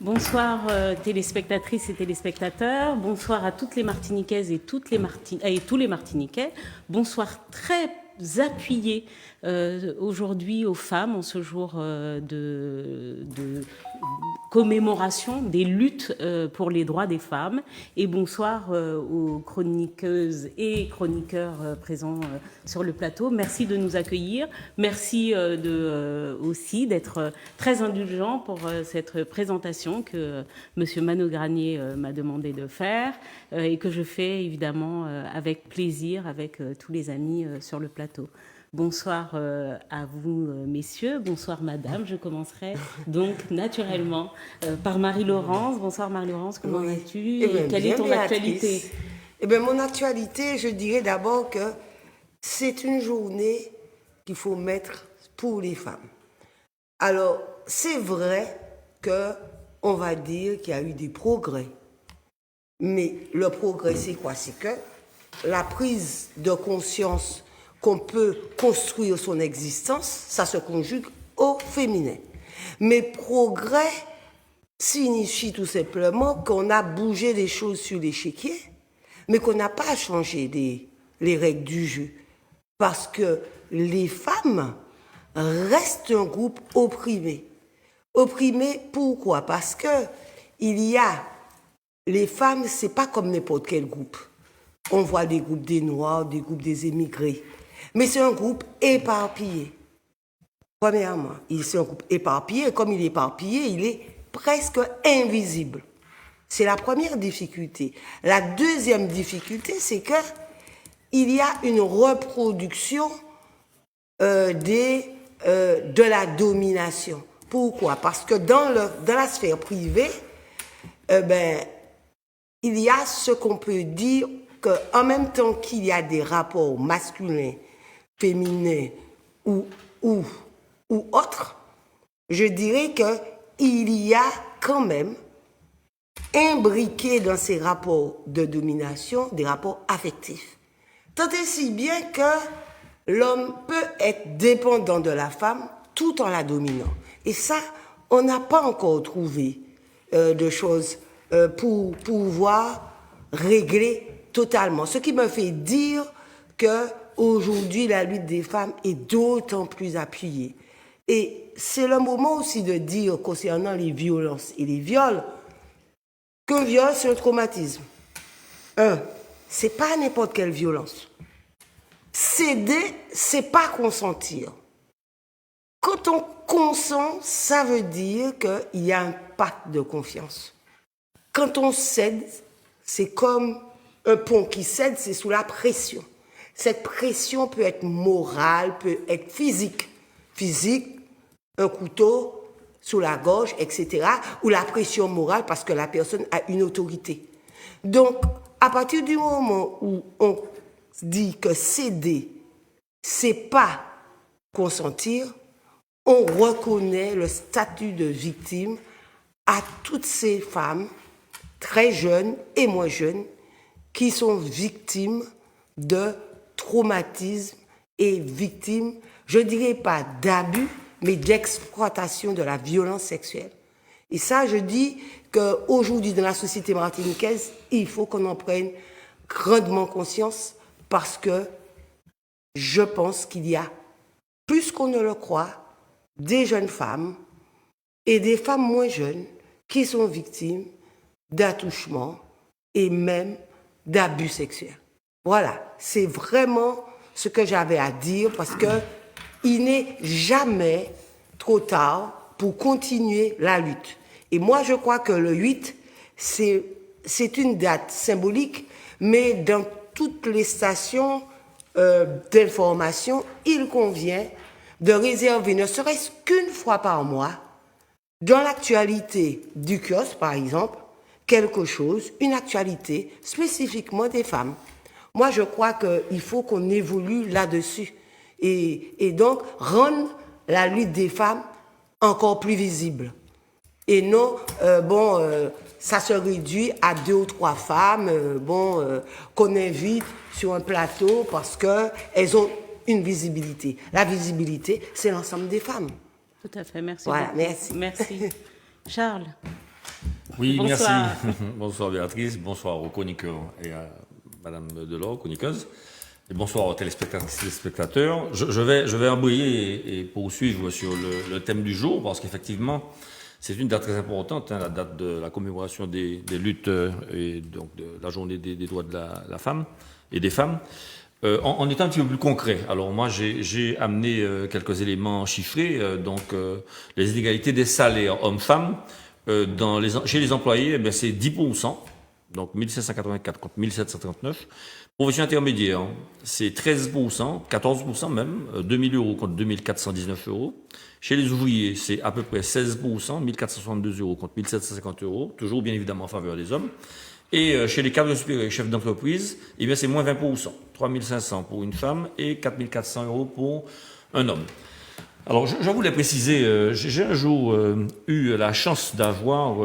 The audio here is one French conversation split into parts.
Bonsoir téléspectatrices et téléspectateurs, bonsoir à toutes les Martiniquaises et tous les Martiniquais, bonsoir très appuyé aujourd'hui aux femmes en ce jour de commémoration des luttes pour les droits des femmes, et bonsoir aux chroniqueuses et chroniqueurs présents sur le plateau. Merci de nous accueillir, merci aussi d'être très indulgent pour cette présentation que Monsieur Manogranier m'a demandé de faire et que je fais évidemment avec plaisir avec tous les amis sur le plateau. Bonsoir à vous, messieurs. Bonsoir, madame. Je commencerai donc naturellement par Marie-Laurence. Bonsoir, Marie-Laurence. Comment vas-tu? Quelle est ton actualité? Mon actualité, je dirais d'abord que c'est une journée qu'il faut mettre pour les femmes. Alors, c'est vrai qu'on va dire qu'il y a eu des progrès. Mais le progrès, c'est quoi? C'est que la prise de conscience qu'on peut construire son existence, ça se conjugue au féminin. Mais progrès signifie tout simplement qu'on a bougé des choses sur l'échiquier, mais qu'on n'a pas changé les règles du jeu. Parce que les femmes restent un groupe opprimé. Opprimé pourquoi? Parce que les femmes, c'est pas comme n'importe quel groupe. On voit des groupes des Noirs, des groupes des émigrés. Mais c'est un groupe éparpillé. Premièrement, c'est un groupe éparpillé, et comme il est éparpillé, il est presque invisible. C'est la première difficulté. La deuxième difficulté, c'est que il y a une reproduction de la domination. Pourquoi? Parce que dans la sphère privée, il y a ce qu'on peut dire qu'en même temps qu'il y a des rapports masculins, féminins ou autres, je dirais qu'il y a quand même imbriqué dans ces rapports de domination des rapports affectifs. Tant et si bien que l'homme peut être dépendant de la femme tout en la dominant. Et ça, on n'a pas encore trouvé de choses pour pouvoir régler totalement. Ce qui me fait dire qu'aujourd'hui, la lutte des femmes est d'autant plus appuyée. Et c'est le moment aussi de dire, concernant les violences et les viols, qu'un viol, c'est un traumatisme. C'est pas n'importe quelle violence. Céder, c'est pas consentir. Quand on consent, ça veut dire qu'il y a un pacte de confiance. Quand on cède, c'est comme un pont qui cède, c'est sous la pression. Cette pression peut être morale, peut être physique. Physique, un couteau sous la gorge, etc. Ou la pression morale parce que la personne a une autorité. Donc, à partir du moment où on dit que céder, c'est pas consentir, on reconnaît le statut de victime à toutes ces femmes, très jeunes et moins jeunes, qui sont victimes de traumatisme et victimes, je dirais pas d'abus, mais d'exploitation de la violence sexuelle. Et ça, je dis qu'aujourd'hui, dans la société martiniquaise, il faut qu'on en prenne grandement conscience parce que je pense qu'il y a, plus qu'on ne le croit, des jeunes femmes et des femmes moins jeunes qui sont victimes d'attouchements et même d'abus sexuels. Voilà, c'est vraiment ce que j'avais à dire parce qu'il n'est jamais trop tard pour continuer la lutte. Et moi, je crois que le 8, c'est une date symbolique, mais dans toutes les stations d'information, il convient de réserver, ne serait-ce qu'une fois par mois, dans l'actualité du kiosque, par exemple, quelque chose, une actualité spécifiquement des femmes. Moi, je crois qu'il faut qu'on évolue là-dessus et donc rendre la lutte des femmes encore plus visible. Et non, ça se réduit à 2 ou 3 femmes qu'on invite sur un plateau parce qu'elles ont une visibilité. La visibilité, c'est l'ensemble des femmes. Tout à fait, merci. Voilà, beaucoup. merci. Merci. Charles. Oui, Bonsoir. merci. Bonsoir Béatrice, bonsoir aux chroniqueurs et à Madame Delors, chroniqueuse. Et bonsoir aux téléspectateurs. Je vais embrayer et poursuivre sur le thème du jour, parce qu'effectivement, c'est une date très importante, hein, la date de la commémoration des luttes et donc de la journée des droits de la femme et des femmes. En étant un petit peu plus concret, alors moi j'ai amené quelques éléments chiffrés, les inégalités des salaires hommes-femmes chez les employés, eh c'est 10%, donc 1784 contre 1739. Profession intermédiaire, c'est 13%, 14% même, 2000 euros contre 2419 euros. Chez les ouvriers, c'est à peu près 16%, 1462 euros contre 1750 euros, toujours bien évidemment en faveur des hommes. Et chez les cadres supérieurs et chefs d'entreprise, eh bien c'est moins 20%, 3500 pour une femme et 4400 euros pour un homme. Alors je voulais préciser, j'ai un jour eu la chance d'avoir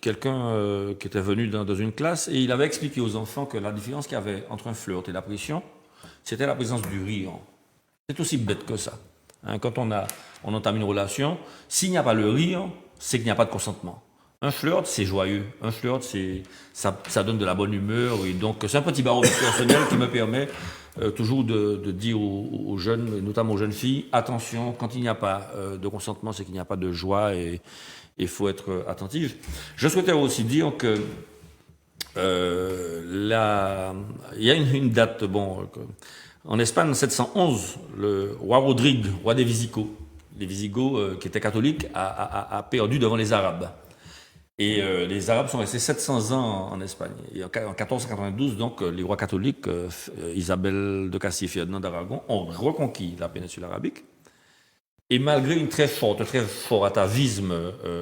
quelqu'un qui était venu dans une classe et il avait expliqué aux enfants que la différence qu'il y avait entre un flirt et la pression, c'était la présence du rire. C'est aussi bête que ça. Hein, quand on entame une relation, s'il n'y a pas le rire, c'est qu'il n'y a pas de consentement. Un flirt, c'est joyeux. Un flirt, ça donne de la bonne humeur. Et donc, c'est un petit baromètre personnel qui me permet toujours de dire aux jeunes, notamment aux jeunes filles, attention, quand il n'y a pas de consentement, c'est qu'il n'y a pas de joie et il faut être attentif. Je souhaitais aussi dire que il y a une date, en Espagne, en 711, le roi Rodrigue, roi des Visigoths, les Visigoths qui étaient catholiques, a perdu devant les Arabes. Et les Arabes sont restés 700 ans en Espagne. Et en 1492, donc, les rois catholiques, Isabelle de Castille et Ferdinand d'Aragon, ont reconquis la péninsule arabique. Et malgré un très fort atavisme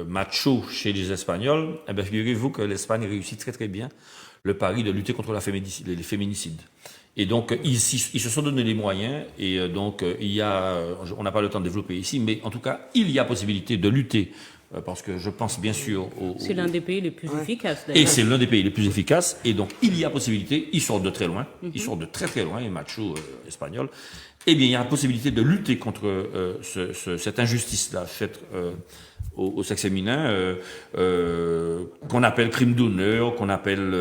macho chez les Espagnols, figurez-vous que l'Espagne réussit très très bien le pari de lutter contre les féminicides. Et donc, ils se sont donné les moyens, et donc, on n'a pas le temps de développer ici, mais en tout cas, il y a possibilité de lutter, parce que je pense bien sûr C'est l'un des pays les plus efficaces, d'ailleurs. Et c'est l'un des pays les plus efficaces, et donc, il y a possibilité, ils sortent de très loin, ils sortent de très très loin, les machos espagnols, eh bien, il y a la possibilité de lutter contre cette injustice-là faite au sexe féminin, qu'on appelle crime d'honneur, qu'on appelle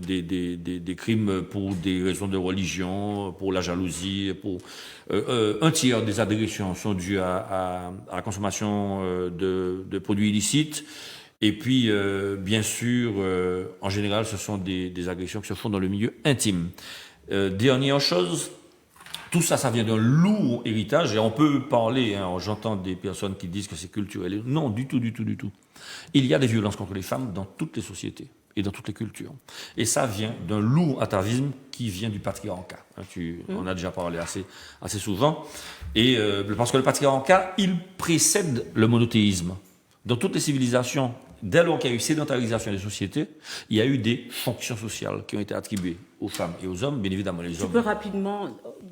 des crimes pour des raisons de religion, pour la jalousie, pour un tiers des agressions sont dues à la consommation de produits illicites. Et puis, bien sûr, en général, ce sont des agressions qui se font dans le milieu intime. Dernière chose, tout ça, ça vient d'un lourd héritage, et on peut parler, hein, j'entends des personnes qui disent que c'est culturel. Non, du tout. Il y a des violences contre les femmes dans toutes les sociétés et dans toutes les cultures. Et ça vient d'un lourd atavisme qui vient du patriarcat. On a déjà parlé assez souvent. Et parce que le patriarcat, il précède le monothéisme. Dans toutes les civilisations, dès lors qu'il y a eu sédentarisation des sociétés, il y a eu des fonctions sociales qui ont été attribuées aux femmes et aux hommes, bien évidemment les hommes. Tu peux rapidement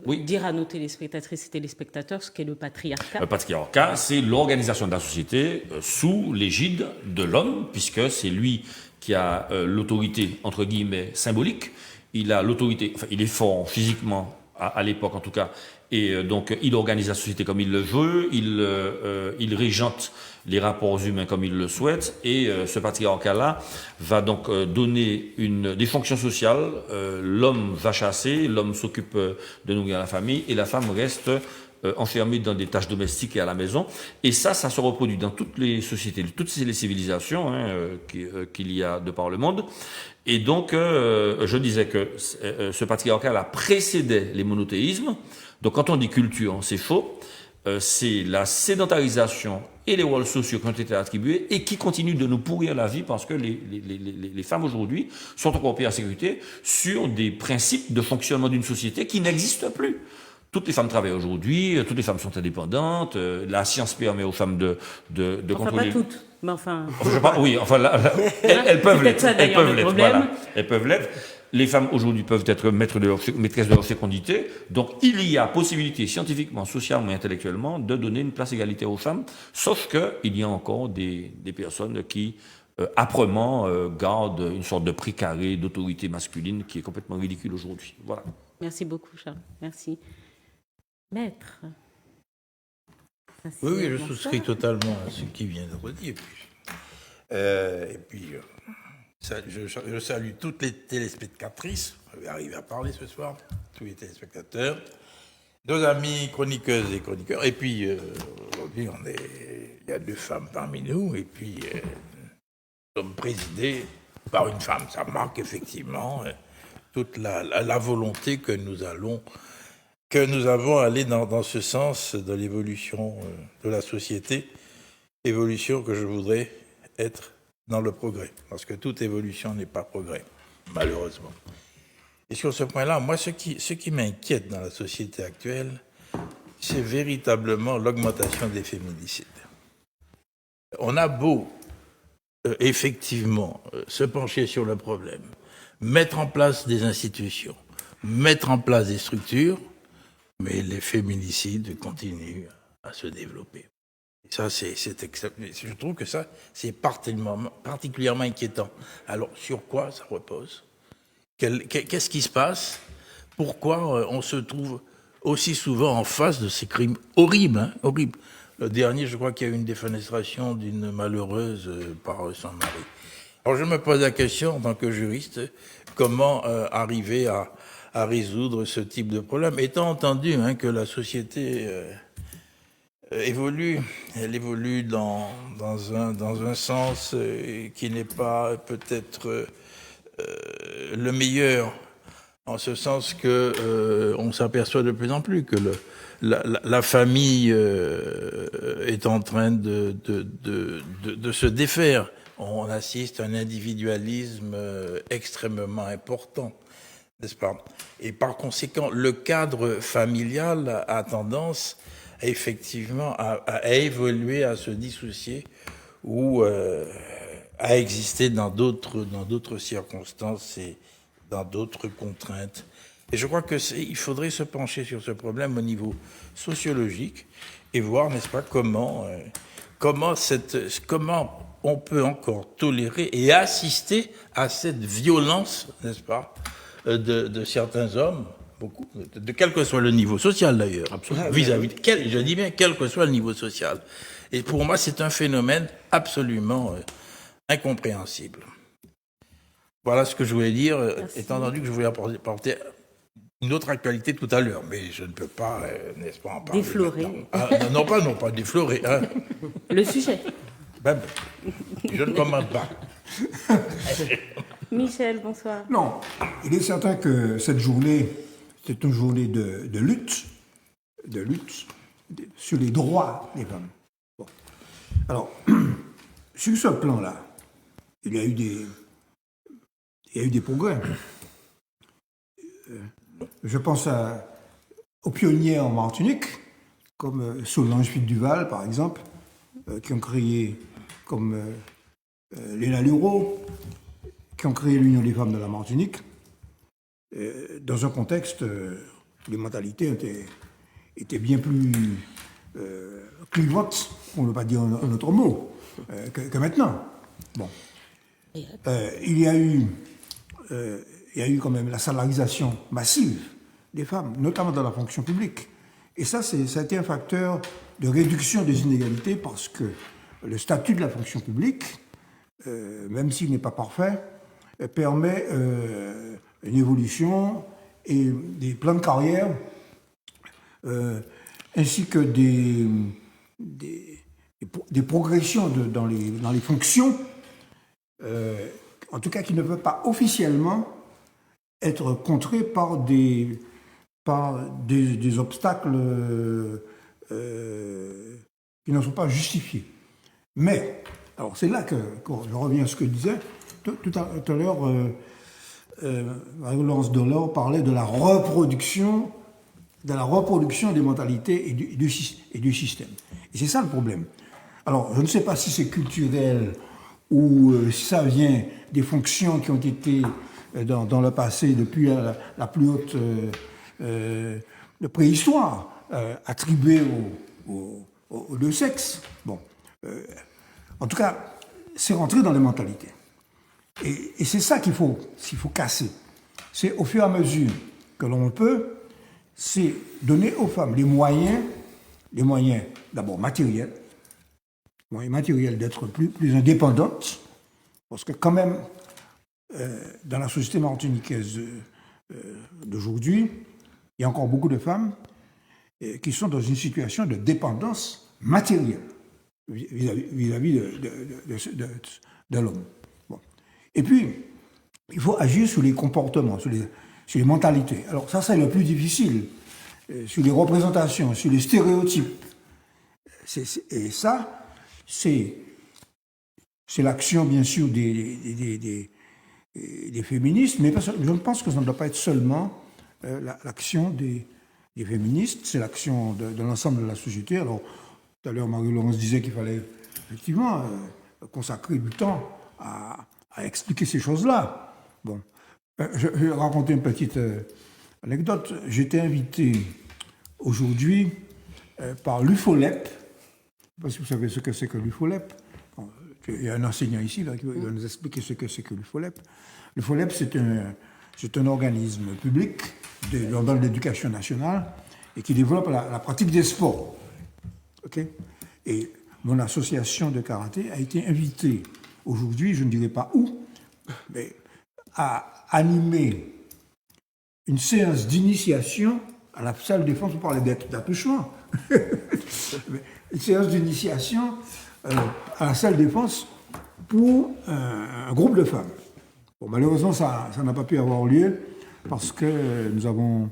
dire à nos téléspectatrices et téléspectateurs ce qu'est le patriarcat? Le patriarcat, c'est l'organisation de la société sous l'égide de l'homme, puisque c'est lui qui a l'autorité, entre guillemets, symbolique. Il a l'autorité, enfin, il est fort physiquement, à l'époque en tout cas, et donc il organise la société comme il le veut, il régente les rapports humains comme il le souhaite, et ce patriarcat-là va donc donner des fonctions sociales. L'homme va chasser, l'homme s'occupe de nourrir la famille, et la femme reste enfermée dans des tâches domestiques et à la maison. Et ça se reproduit dans toutes les sociétés, toutes les civilisations qu'il y a de par le monde. Et donc, je disais que ce patriarcat-là précédait les monothéismes. Donc, quand on dit culture, c'est faux. C'est la sédentarisation et les rôles sociaux qui ont été attribués et qui continuent de nous pourrir la vie, parce que les femmes aujourd'hui sont encore persécutées sur des principes de fonctionnement d'une société qui n'existent plus. Toutes les femmes travaillent aujourd'hui, toutes les femmes sont indépendantes, la science permet aux femmes de contrôler... Pas toutes, mais enfin... Elles peuvent l'être. Voilà. Elles peuvent l'être. Les femmes aujourd'hui peuvent être maîtresses de leur fécondité. Donc il y a possibilité scientifiquement, socialement et intellectuellement de donner une place égalitaire aux femmes, sauf qu'il y a encore des personnes qui âprement gardent une sorte de précaré d'autorité masculine qui est complètement ridicule aujourd'hui. Voilà. Merci beaucoup, Charles. Merci. Maître. Oui, je souscris totalement à ce qui vient d'être dit. Je salue toutes les téléspectatrices, je vais arriver à parler ce soir, tous les téléspectateurs, nos amis chroniqueuses et chroniqueurs, et puis aujourd'hui il y a 2 femmes parmi nous, et puis nous sommes présidés par une femme. Ça marque effectivement toute la volonté que nous avons à aller dans ce sens de l'évolution de la société, évolution que je voudrais être dans le progrès, parce que toute évolution n'est pas progrès, malheureusement. Et sur ce point-là, moi, ce qui m'inquiète dans la société actuelle, c'est véritablement l'augmentation des féminicides. On a beau, effectivement, se pencher sur le problème, mettre en place des institutions, mettre en place des structures, mais les féminicides continuent à se développer. Et ça, je trouve que ça, c'est particulièrement inquiétant. Alors, sur quoi ça repose ? Qu'est-ce qui se passe ? Pourquoi on se trouve aussi souvent en face de ces crimes horribles, horribles ? Le dernier, je crois qu'il y a eu une défenestration d'une malheureuse par son mari. Alors, je me pose la question, en tant que juriste, comment arriver à résoudre ce type de problème, étant entendu que la société évolue. Elle évolue dans un sens qui n'est pas peut-être le meilleur, en ce sens que on s'aperçoit de plus en plus que la famille est en train de se défaire. On assiste à un individualisme extrêmement important, n'est-ce pas ? Et par conséquent, le cadre familial a tendance effectivement à évoluer, à se dissocier ou à exister dans d'autres circonstances et dans d'autres contraintes. Et je crois qu'il faudrait se pencher sur ce problème au niveau sociologique et voir, n'est-ce pas, comment on peut encore tolérer et assister à cette violence, n'est-ce pas, de certains hommes, beaucoup, de quel que soit le niveau social d'ailleurs, vis-à-vis, je dis bien quel que soit le niveau social. Et pour moi, c'est un phénomène absolument incompréhensible. Voilà ce que je voulais dire, étant entendu que je voulais apporter une autre actualité tout à l'heure, mais je ne peux pas, n'est-ce pas, en parler. Déflorer. Non, pas déflorer. Le sujet. Je ne commande pas. Michel, bonsoir. Non, il est certain que cette journée, c'est une journée de lutte sur les droits des femmes. Bon. Alors, sur ce plan-là, il y a eu des progrès. Je pense aux pionniers en Martinique, comme Solange Pic-Duval, par exemple, qui ont créé, comme Léna Leroux, qui ont créé l'Union des femmes de la Martinique, dans un contexte où les mentalités étaient bien plus clivantes, on ne veut pas dire un autre mot, que maintenant. Bon. Il y a eu quand même la salarisation massive des femmes, notamment dans la fonction publique. Et ça a été un facteur de réduction des inégalités parce que le statut de la fonction publique, même s'il n'est pas parfait, permet une évolution et des plans de carrière, ainsi que des progressions dans les fonctions, en tout cas qui ne peuvent pas officiellement être contrées par des obstacles qui ne sont pas justifiés. Mais, alors c'est là que je reviens à ce que disait tout à l'heure, Marie-Laurence Delors parlait de la reproduction des mentalités et du système. Et c'est ça le problème. Alors, je ne sais pas si c'est culturel ou si ça vient des fonctions qui ont été dans le passé, depuis la plus haute préhistoire, attribuées aux deux sexes. Bon. En tout cas, c'est rentré dans les mentalités. Et c'est ça qu'il faut casser. C'est au fur et à mesure que l'on peut, c'est donner aux femmes les moyens les moyens, d'abord matériels, d'être plus indépendante, parce que quand même, dans la société martiniquaise d'aujourd'hui, il y a encore beaucoup de femmes qui sont dans une situation de dépendance matérielle vis-à-vis de l'homme. Bon. Et puis, il faut agir sur les comportements, sur les mentalités. Alors ça, c'est le plus difficile, sur les représentations, sur les stéréotypes. Et ça, c'est l'action, bien sûr, des féministes, mais je pense que ça ne doit pas être seulement l'action des féministes, c'est l'action de l'ensemble de la société. Alors, tout à l'heure, Marie-Laurence disait qu'il fallait effectivement consacrer du temps à expliquer ces choses-là. Bon, je vais raconter une petite anecdote. J'étais invité aujourd'hui par l'UFOLEP. Je ne sais pas si vous savez ce que c'est que l'UFOLEP. Bon, il y a un enseignant ici là, qui va nous expliquer ce que c'est que l'UFOLEP. L'UFOLEP, c'est un organisme public dans l'éducation nationale et qui développe la pratique des sports. Okay? Et mon association de karaté a été invitée aujourd'hui, je ne dirai pas où, mais à animer une séance d'initiation à la salle de défense. Vous parlez d'attouchement. Une séance d'initiation à la salle de défense pour un groupe de femmes. Bon, malheureusement, ça n'a pas pu avoir lieu parce que nous avons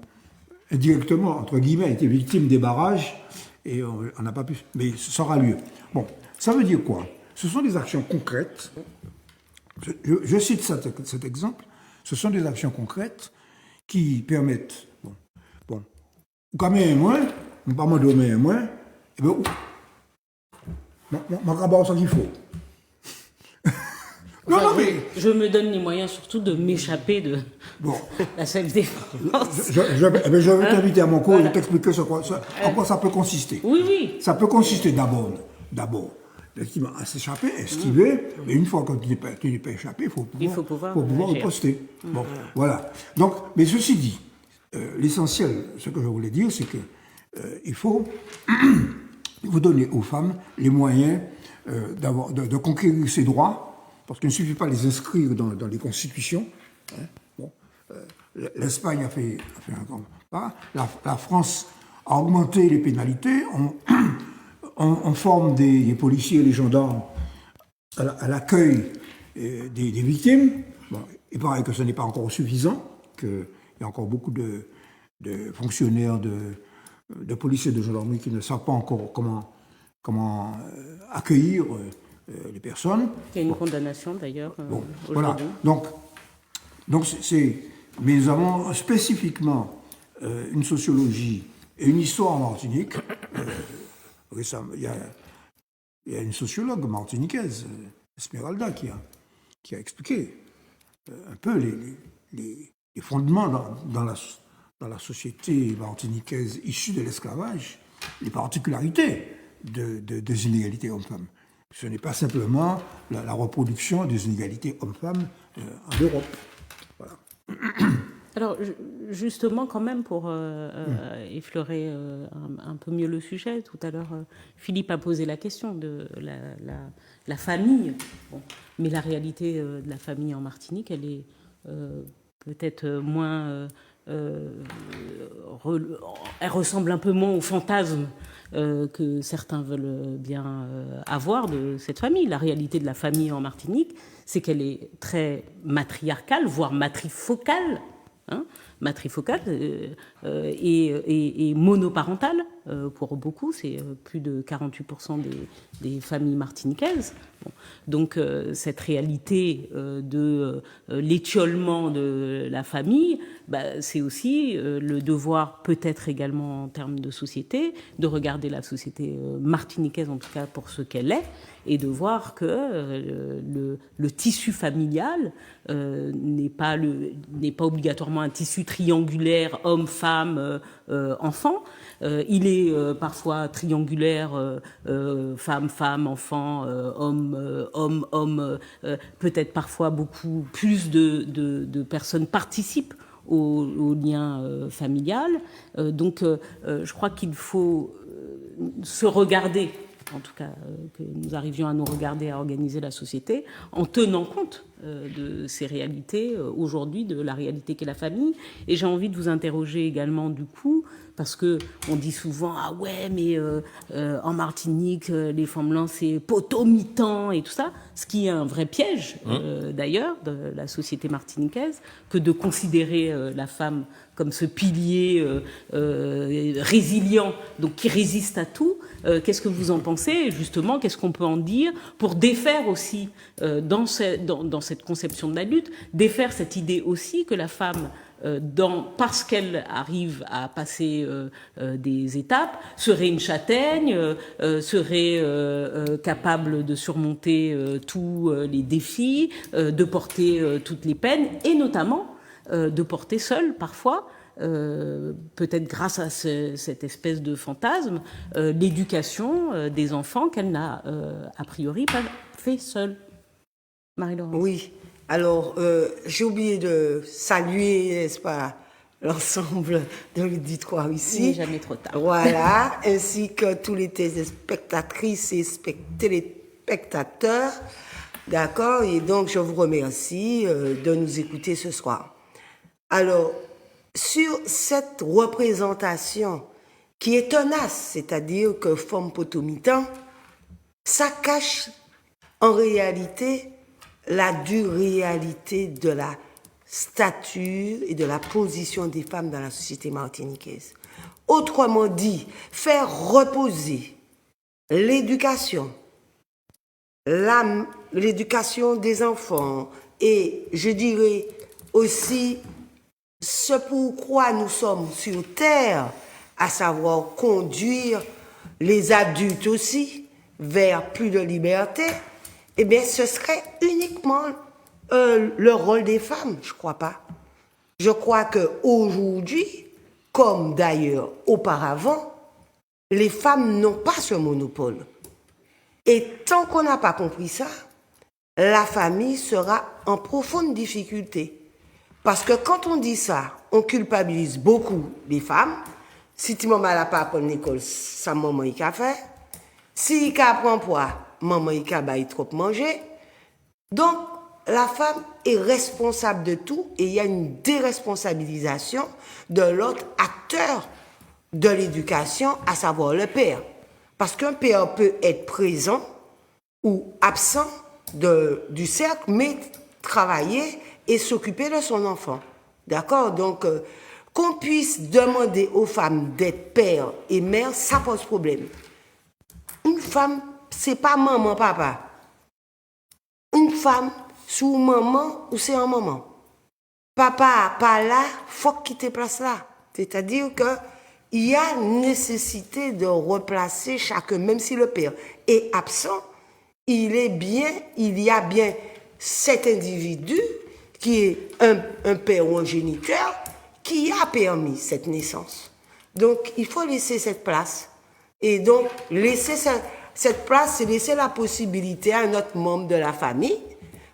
indirectement, entre guillemets, été victimes des barrages et on n'a pas pu. Mais ça aura lieu. Bon, ça veut dire quoi? Ce sont des actions concrètes. Je cite cet exemple. Ce sont des actions concrètes qui permettent. Bon, quand même moins, on pas moins de moins, et bien, mon rabat, ça qu'il faut. Non, mais je me donne les moyens surtout de m'échapper de la self-défense. Je vais t'inviter à mon cours et je vais t'expliquer en quoi ça peut consister. Oui. Ça peut consister d'abord, effectivement, à s'échapper, esquiver, et une fois que tu n'es pas échappé, il faut pouvoir riposter. Bon, voilà. Donc, mais ceci dit, l'essentiel, ce que je voulais dire, c'est que il faut donner aux femmes les moyens de conquérir ces droits, parce qu'il ne suffit pas de les inscrire dans les constitutions. Hein. Bon, l'Espagne a fait un grand pas. La France a augmenté les pénalités. On forme des policiers et les gendarmes à l'accueil des victimes. Bon, il paraît que ce n'est pas encore suffisant, qu'il y a encore beaucoup de fonctionnaires, de policiers et de gendarmerie qui ne savent pas encore comment accueillir les personnes. Il y a une condamnation d'ailleurs voilà. Donc mais nous avons spécifiquement une sociologie et une histoire en Martinique. Récemment, il y a une sociologue martiniquaise, Esmeralda, qui a expliqué un peu les fondements dans la société martiniquaise issue de l'esclavage, les particularités des inégalités hommes-femmes. Ce n'est pas simplement la reproduction des inégalités hommes-femmes en Europe. Voilà. Alors, justement, quand même, pour effleurer un peu mieux le sujet, tout à l'heure, Philippe a posé la question de la famille. Bon, mais la réalité de la famille en Martinique, elle est peut-être moins... elle ressemble un peu moins au fantasme que certains veulent bien avoir de cette famille. La réalité de la famille en Martinique, c'est qu'elle est très matriarcale, voire matrifocale, matrifocale et monoparentale pour beaucoup, c'est plus de 48% des familles martiniquaises. Bon. Donc cette réalité de l'étiolement de la famille, c'est aussi le devoir, peut-être également en termes de société, de regarder la société martiniquaise, en tout cas pour ce qu'elle est, et de voir que le tissu familial n'est pas obligatoirement un tissu triangulaire homme, femme, enfant. Il est parfois triangulaire femme, femme, enfant, homme, peut-être parfois beaucoup plus de personnes participent au lien familial. Donc je crois qu'il faut se regarder, en tout cas que nous arrivions à nous regarder, à organiser la société, en tenant compte de ces réalités aujourd'hui, de la réalité qu'est la famille. Et j'ai envie de vous interroger également du coup, parce que on dit souvent ah ouais mais en Martinique les femmes blanches c'est potomitan et tout ça, ce qui est un vrai piège d'ailleurs de la société martiniquaise, que de considérer la femme comme ce pilier résilient, donc qui résiste à tout. Qu'est-ce que vous en pensez? Et justement, qu'est-ce qu'on peut en dire pour défaire aussi, dans cette conception de la lutte, défaire cette idée aussi que la femme, parce qu'elle arrive à passer des étapes, serait une châtaigne, serait capable de surmonter tous les défis, de porter toutes les peines, et notamment de porter seule parfois, peut-être grâce à cette espèce de fantasme, l'éducation des enfants qu'elle n'a a priori pas fait seule. Marie-Laurence. Oui, alors j'ai oublié de saluer, n'est-ce pas, l'ensemble de l'auditoire ici. Il n'est jamais trop tard. Voilà, ainsi que tous les téléspectatrices et téléspectateurs. D'accord, et donc je vous remercie de nous écouter ce soir. Alors, sur cette représentation qui est tenace, c'est-à-dire que femme potomitan, ça cache en réalité la dure réalité de la stature et de la position des femmes dans la société martiniquaise. Autrement dit, faire reposer l'éducation, l'éducation des enfants et je dirais aussi ce pourquoi nous sommes sur terre, à savoir conduire les adultes aussi vers plus de liberté, eh bien ce serait uniquement le rôle des femmes, je crois pas. Je crois qu'aujourd'hui, comme d'ailleurs auparavant, les femmes n'ont pas ce monopole. Et tant qu'on n'a pas compris ça, la famille sera en profonde difficulté. Parce que quand on dit ça, on culpabilise beaucoup les femmes. Si tu maman n'a pas appris à l'école, ça maman il a fait. Si il apprend poids, maman il a baillé trop manger. Donc la femme est responsable de tout et il y a une déresponsabilisation de l'autre acteur de l'éducation, à savoir le père. Parce qu'un père peut être présent ou absent du cercle, mais travailler et s'occuper de son enfant. D'accord? Donc, qu'on puisse demander aux femmes d'être père et mère, ça pose problème. Une femme, c'est pas maman, papa. Une femme, sous maman ou c'est un maman. Papa, pas là, faut quitter place là. C'est-à-dire que il y a nécessité de replacer chacun, même si le père est absent, il y a bien cet individu qui est un père ou un géniteur qui a permis cette naissance. Donc, il faut laisser cette place. Et donc, laisser cette place, c'est laisser la possibilité à un autre membre de la famille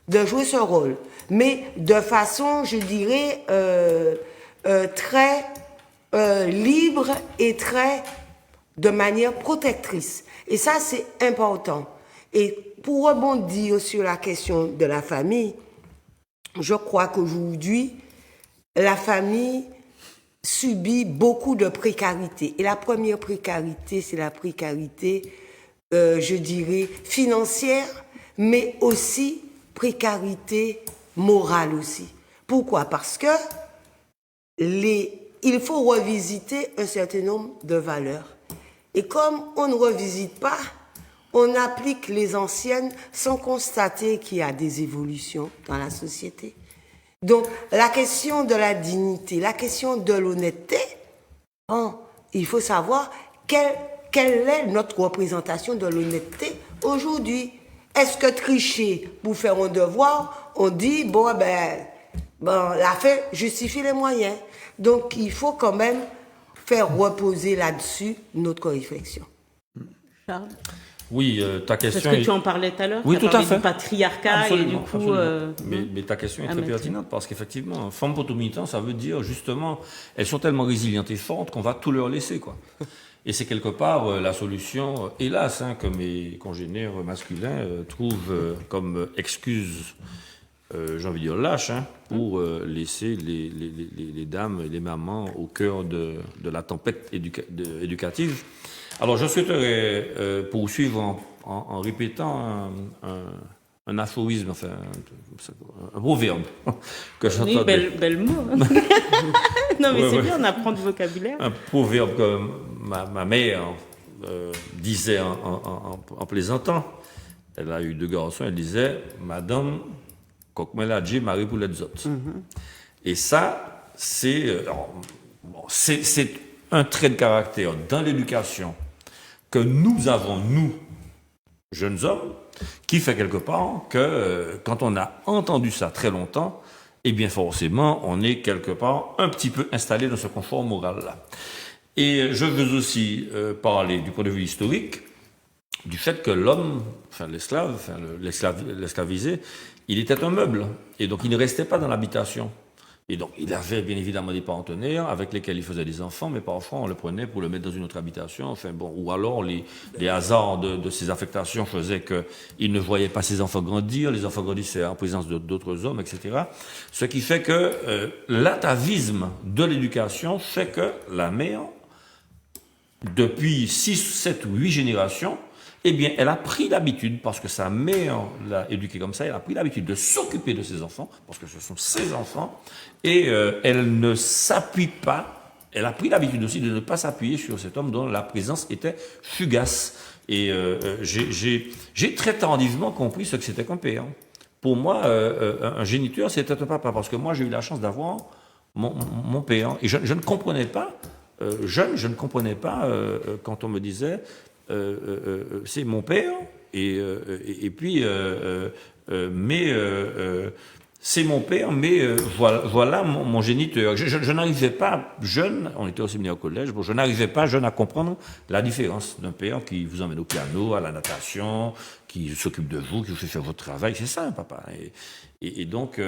de jouer ce rôle. Mais de façon, je dirais, très libre et de manière protectrice. Et ça, c'est important. Et pour rebondir sur la question de la famille, je crois qu'aujourd'hui, la famille subit beaucoup de précarité. Et la première précarité, c'est la précarité, je dirais, financière, mais aussi précarité morale aussi. Pourquoi? Parce que il faut revisiter un certain nombre de valeurs. Et comme on ne revisite pas, on applique les anciennes sans constater qu'il y a des évolutions dans la société. Donc, la question de la dignité, la question de l'honnêteté, il faut savoir quelle est notre représentation de l'honnêteté aujourd'hui. Est-ce que tricher pour faire un devoir, on dit, la fin justifie les moyens. Donc, il faut quand même faire reposer là-dessus notre réflexion. Charles? Oui, ta question. Parce que tu en parlais tout à l'heure. Oui, tout à fait. Du patriarcat Absolument, et du coup. Mais ta question est très pertinente parce qu'effectivement, femme potomitan, ça veut dire justement, elles sont tellement résilientes et fortes qu'on va tout leur laisser, quoi. Et c'est quelque part la solution, hélas, que mes congénères masculins trouvent comme excuse, j'ai envie de dire lâche, pour laisser les dames et les mamans au cœur de la tempête éducative. Alors je souhaiterais poursuivre en répétant un aphorisme, enfin un proverbe que j'entends. Oui, bel mot. Non, mais c'est bien, on apprend du vocabulaire. Un proverbe que ma mère disait en plaisantant. Elle a eu 2 garçons, elle disait « Madame, coq-moi la Dieu, Marie pour les autres ». Et ça, c'est un trait de caractère dans l'éducation que nous avons, nous, jeunes hommes, qui fait quelque part que quand on a entendu ça très longtemps, eh bien forcément, on est quelque part un petit peu installé dans ce confort moral-là. Et je veux aussi parler du point de vue historique, du fait que l'homme, enfin l'esclave, l'esclavisé, il était un meuble, et donc il ne restait pas dans l'habitation. Et donc, il avait bien évidemment des partenaires avec lesquels il faisait des enfants, mais parfois on le prenait pour le mettre dans une autre habitation. Enfin bon, ou alors les hasards de ces affectations faisaient qu'il ne voyait pas ses enfants grandir, les enfants grandissaient en présence d'autres hommes, etc. Ce qui fait que l'atavisme de l'éducation fait que la mère, depuis 6, 7 ou 8 générations, eh bien, elle a pris l'habitude, parce que sa mère l'a éduquée comme ça, elle a pris l'habitude de s'occuper de ses enfants, parce que ce sont ses enfants, et elle ne s'appuie pas, elle a pris l'habitude aussi de ne pas s'appuyer sur cet homme dont la présence était fugace. Et j'ai très tardivement compris ce que c'était qu'un père. Pour moi, un géniteur, c'était un papa, parce que moi, j'ai eu la chance d'avoir mon père. Et je ne comprenais pas, jeune, je ne comprenais pas quand on me disait... c'est mon père, et puis, mais c'est mon père, mais voilà mon géniteur. Je n'arrivais pas jeune, on était au séminaire au collège, bon, je n'arrivais pas jeune à comprendre la différence d'un père qui vous emmène au piano, à la natation, qui s'occupe de vous, qui vous fait faire votre travail. C'est ça, un papa. Et donc,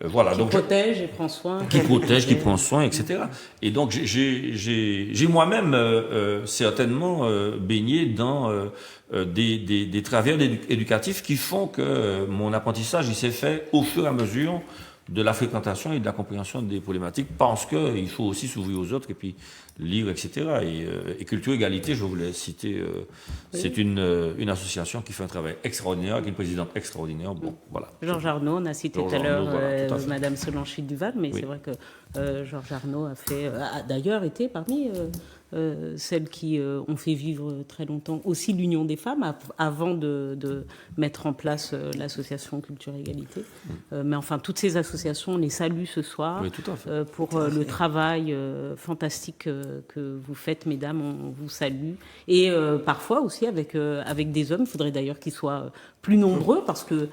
voilà. Qui protège et prend soin. Qui protège, qui prend soin, etc. Et donc, j'ai moi-même certainement baigné dans des travers éducatifs qui font que mon apprentissage, il s'est fait au fur et à mesure de la fréquentation et de la compréhension des problématiques, parce qu'il faut aussi s'ouvrir aux autres et puis lire, etc. Et Culture Égalité, je voulais citer, c'est une association qui fait un travail extraordinaire, avec une présidente extraordinaire. Bon, voilà. Georges Arnaud, on a cité tout à l'heure voilà, Madame Solange Duval, mais c'est vrai que Georges Arnaud a d'ailleurs été parmi celles qui ont fait vivre très longtemps aussi l'Union des femmes avant de mettre en place l'association Culture Égalité. Mais enfin, toutes ces associations, on les salue ce soir. Oui, tout à fait. Pour le travail fantastique que vous faites, mesdames, on vous salue. Et parfois aussi avec des hommes, il faudrait d'ailleurs qu'ils soient plus nombreux, parce que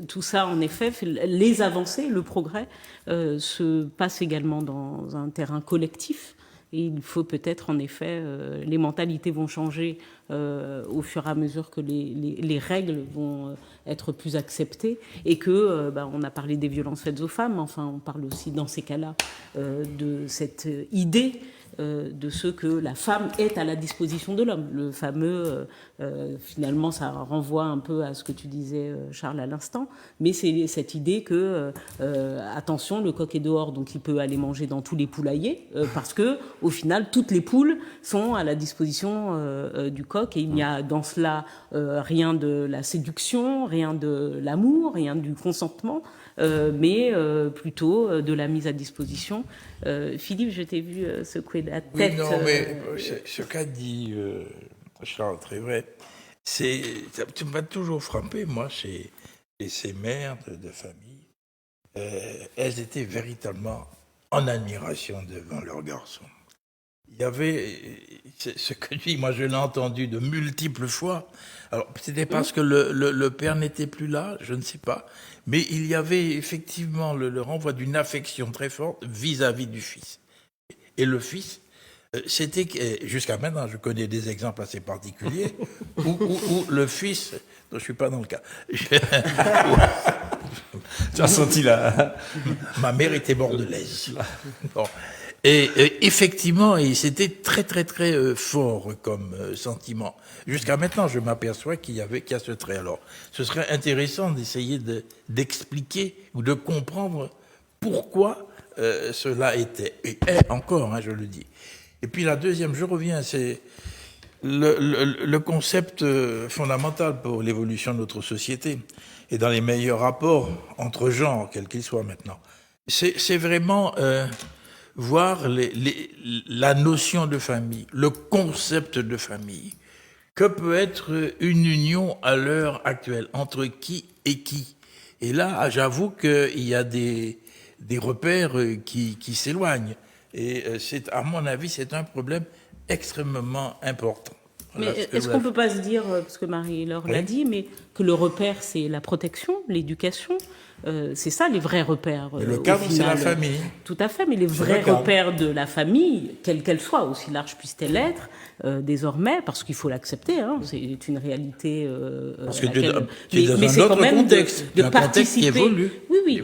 tout ça, en effet, les avancées, le progrès se passe également dans un terrain collectif. Et il faut peut-être, en effet, les mentalités vont changer au fur et à mesure que les règles vont être plus acceptées, et que, on a parlé des violences faites aux femmes, enfin, on parle aussi dans ces cas-là de cette idée de ce que la femme est à la disposition de l'homme. Le fameux, finalement, ça renvoie un peu à ce que tu disais, Charles, à l'instant, mais c'est cette idée que, attention, le coq est dehors, donc il peut aller manger dans tous les poulaillers, parce que, au final, toutes les poules sont à la disposition du coq, et il n'y a dans cela rien de la séduction, rien de l'amour, rien du consentement, mais plutôt de la mise à disposition. Philippe, je t'ai vu secouer la tête. Oui, non, mais ce qu'a dit Charles, très vrai. Ça m'a toujours frappé, moi, chez ces mères de famille. Elles étaient véritablement en admiration devant leurs garçons. Il y avait ce que dit, moi je l'ai entendu de multiples fois. Alors c'était parce que le père n'était plus là, je ne sais pas, mais il y avait effectivement le renvoi d'une affection très forte vis-à-vis du fils. Et le fils, c'était jusqu'à maintenant, je connais des exemples assez particuliers où le fils, non, je suis pas dans le cas. Tu as senti là. Ma mère était bordelaise. Bon. Et effectivement, et c'était très très très fort comme sentiment. Jusqu'à maintenant, je m'aperçois qu'il y a ce trait. Alors, ce serait intéressant d'essayer d'expliquer ou de comprendre pourquoi cela était et est encore, je le dis. Et puis la deuxième, je reviens, c'est le concept fondamental pour l'évolution de notre société et dans les meilleurs rapports entre genres, quels qu'ils soient maintenant. C'est vraiment voir la notion de famille, le concept de famille. Que peut être une union à l'heure actuelle entre qui et qui? Et là, j'avoue qu'il y a des repères qui s'éloignent. Et à mon avis, c'est un problème extrêmement important. Mais est-ce qu'on ne peut pas se dire, parce que Marie-Laure l'a dit, mais que le repère, c'est la protection, l'éducation, c'est ça les vrais repères. Le cadre, c'est la famille. Tout à fait, mais les vrais repères de la famille, quelle qu'elle soit, aussi large puisse-t-elle être, désormais, parce qu'il faut l'accepter, c'est une réalité. Parce que tu es dans un autre contexte, de un participer. Contexte qui évolue. Oui,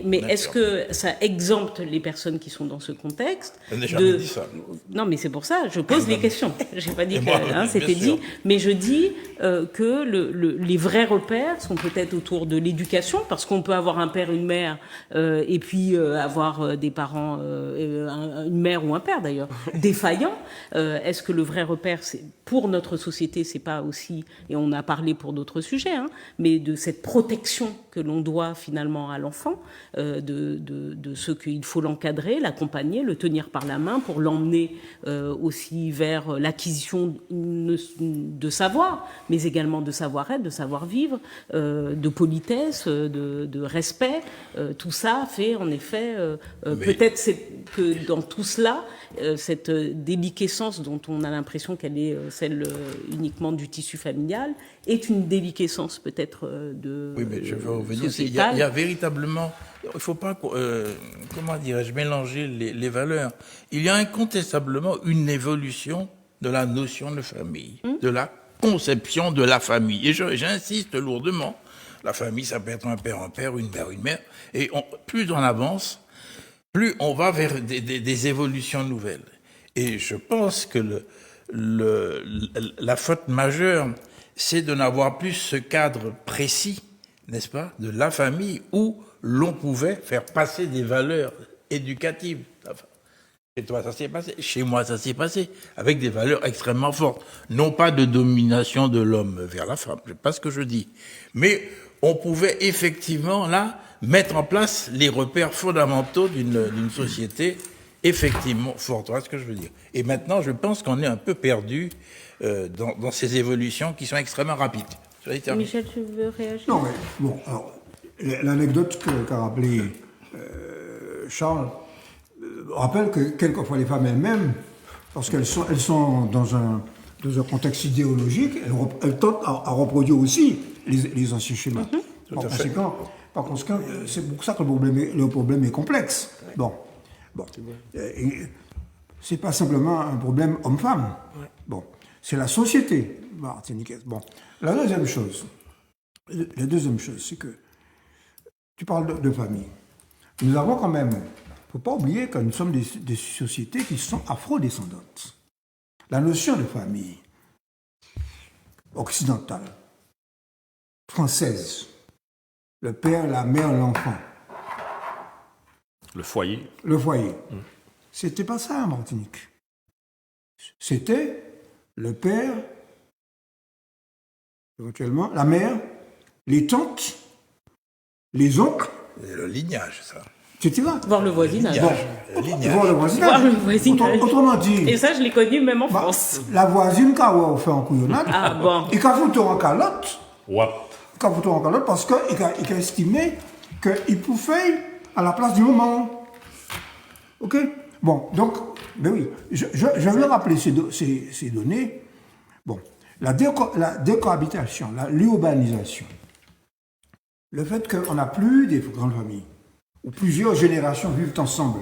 mais est-ce que ça exempte les personnes qui sont dans ce contexte Je n'ai jamais dit ça. Non, mais c'est pour ça, je pose les questions. J'ai pas dit que c'était dit, sûr. mais je dis que les vrais repères sont peut-être autour de l'éducation, parce qu'on peut avoir un père, une mère, et puis avoir des parents, une mère ou un père d'ailleurs, défaillants. Est-ce que le vrai repère, c'est pour notre société, c'est pas aussi, et on a parlé pour d'autres sujets, mais de cette protection que l'on doit finalement à l'enfant, de ce qu'il faut l'encadrer, l'accompagner, le tenir par la main pour l'emmener aussi vers l'acquisition de savoir, mais également de savoir-être, de savoir-vivre, de politesse, de respect. Tout ça fait en effet, peut-être que dans tout cela, cette déliquescence dont on a l'impression qu'elle est celle uniquement du tissu familial est une déliquescence peut-être de Oui, mais je veux revenir. sociétale. Il y a véritablement... Il ne faut pas, comment dirais-je, mélanger les valeurs. Il y a incontestablement une évolution de la notion de famille, de la conception de la famille. Et j'insiste lourdement. La famille, ça peut être un père, une mère, une mère. Et plus on avance, plus on va vers des évolutions nouvelles. Et je pense que la faute majeure, c'est de n'avoir plus ce cadre précis, n'est-ce pas, de la famille où l'on pouvait faire passer des valeurs éducatives. Chez toi, ça s'est passé. Chez moi, ça s'est passé. Avec des valeurs extrêmement fortes. Non pas de domination de l'homme vers la femme. C'est pas ce que je dis. Mais on pouvait effectivement, là, mettre en place les repères fondamentaux d'une société effectivement forte. Voilà ce que je veux dire. Et maintenant, je pense qu'on est un peu perdu dans ces évolutions qui sont extrêmement rapides. Michel, tu veux réagir? Non, mais bon, alors, l'anecdote qu'a rappelé Charles rappelle que quelquefois les femmes elles-mêmes, parce qu'elles sont dans un contexte idéologique, elles tentent à reproduire aussi les anciens schémas. Par conséquent, c'est pour ça que le problème est complexe. Bon. C'est pas simplement un problème homme-femme. Bon, c'est la société martiniquaise. Bon, la deuxième chose, c'est que tu parles de famille. Nous avons quand même, il ne faut pas oublier que nous sommes des sociétés qui sont afro-descendantes. La notion de famille occidentale, française, le père, la mère, l'enfant. Le foyer. Le foyer. C'était pas ça en Martinique. C'était le père, éventuellement, la mère, les tantes, les oncles. Et le lignage, ça. Tu vois? Voir le voisinage. Le lignage. Voir le voisinage. Voir le voisinage. Autrement dit. Et ça, je l'ai connu même en France. La voisine qui a fait un couillonnade. Ah bon. Et qui a foutu en calotte. Ouais. Qui a foutu en calotte parce qu'il a estimé qu'il pouvait à la place du moment. OK? Bon, donc, ben oui, je veux rappeler ces données. Bon, la décohabitation, l'urbanisation, le fait qu'on n'a plus des grandes familles, où plusieurs générations vivent ensemble,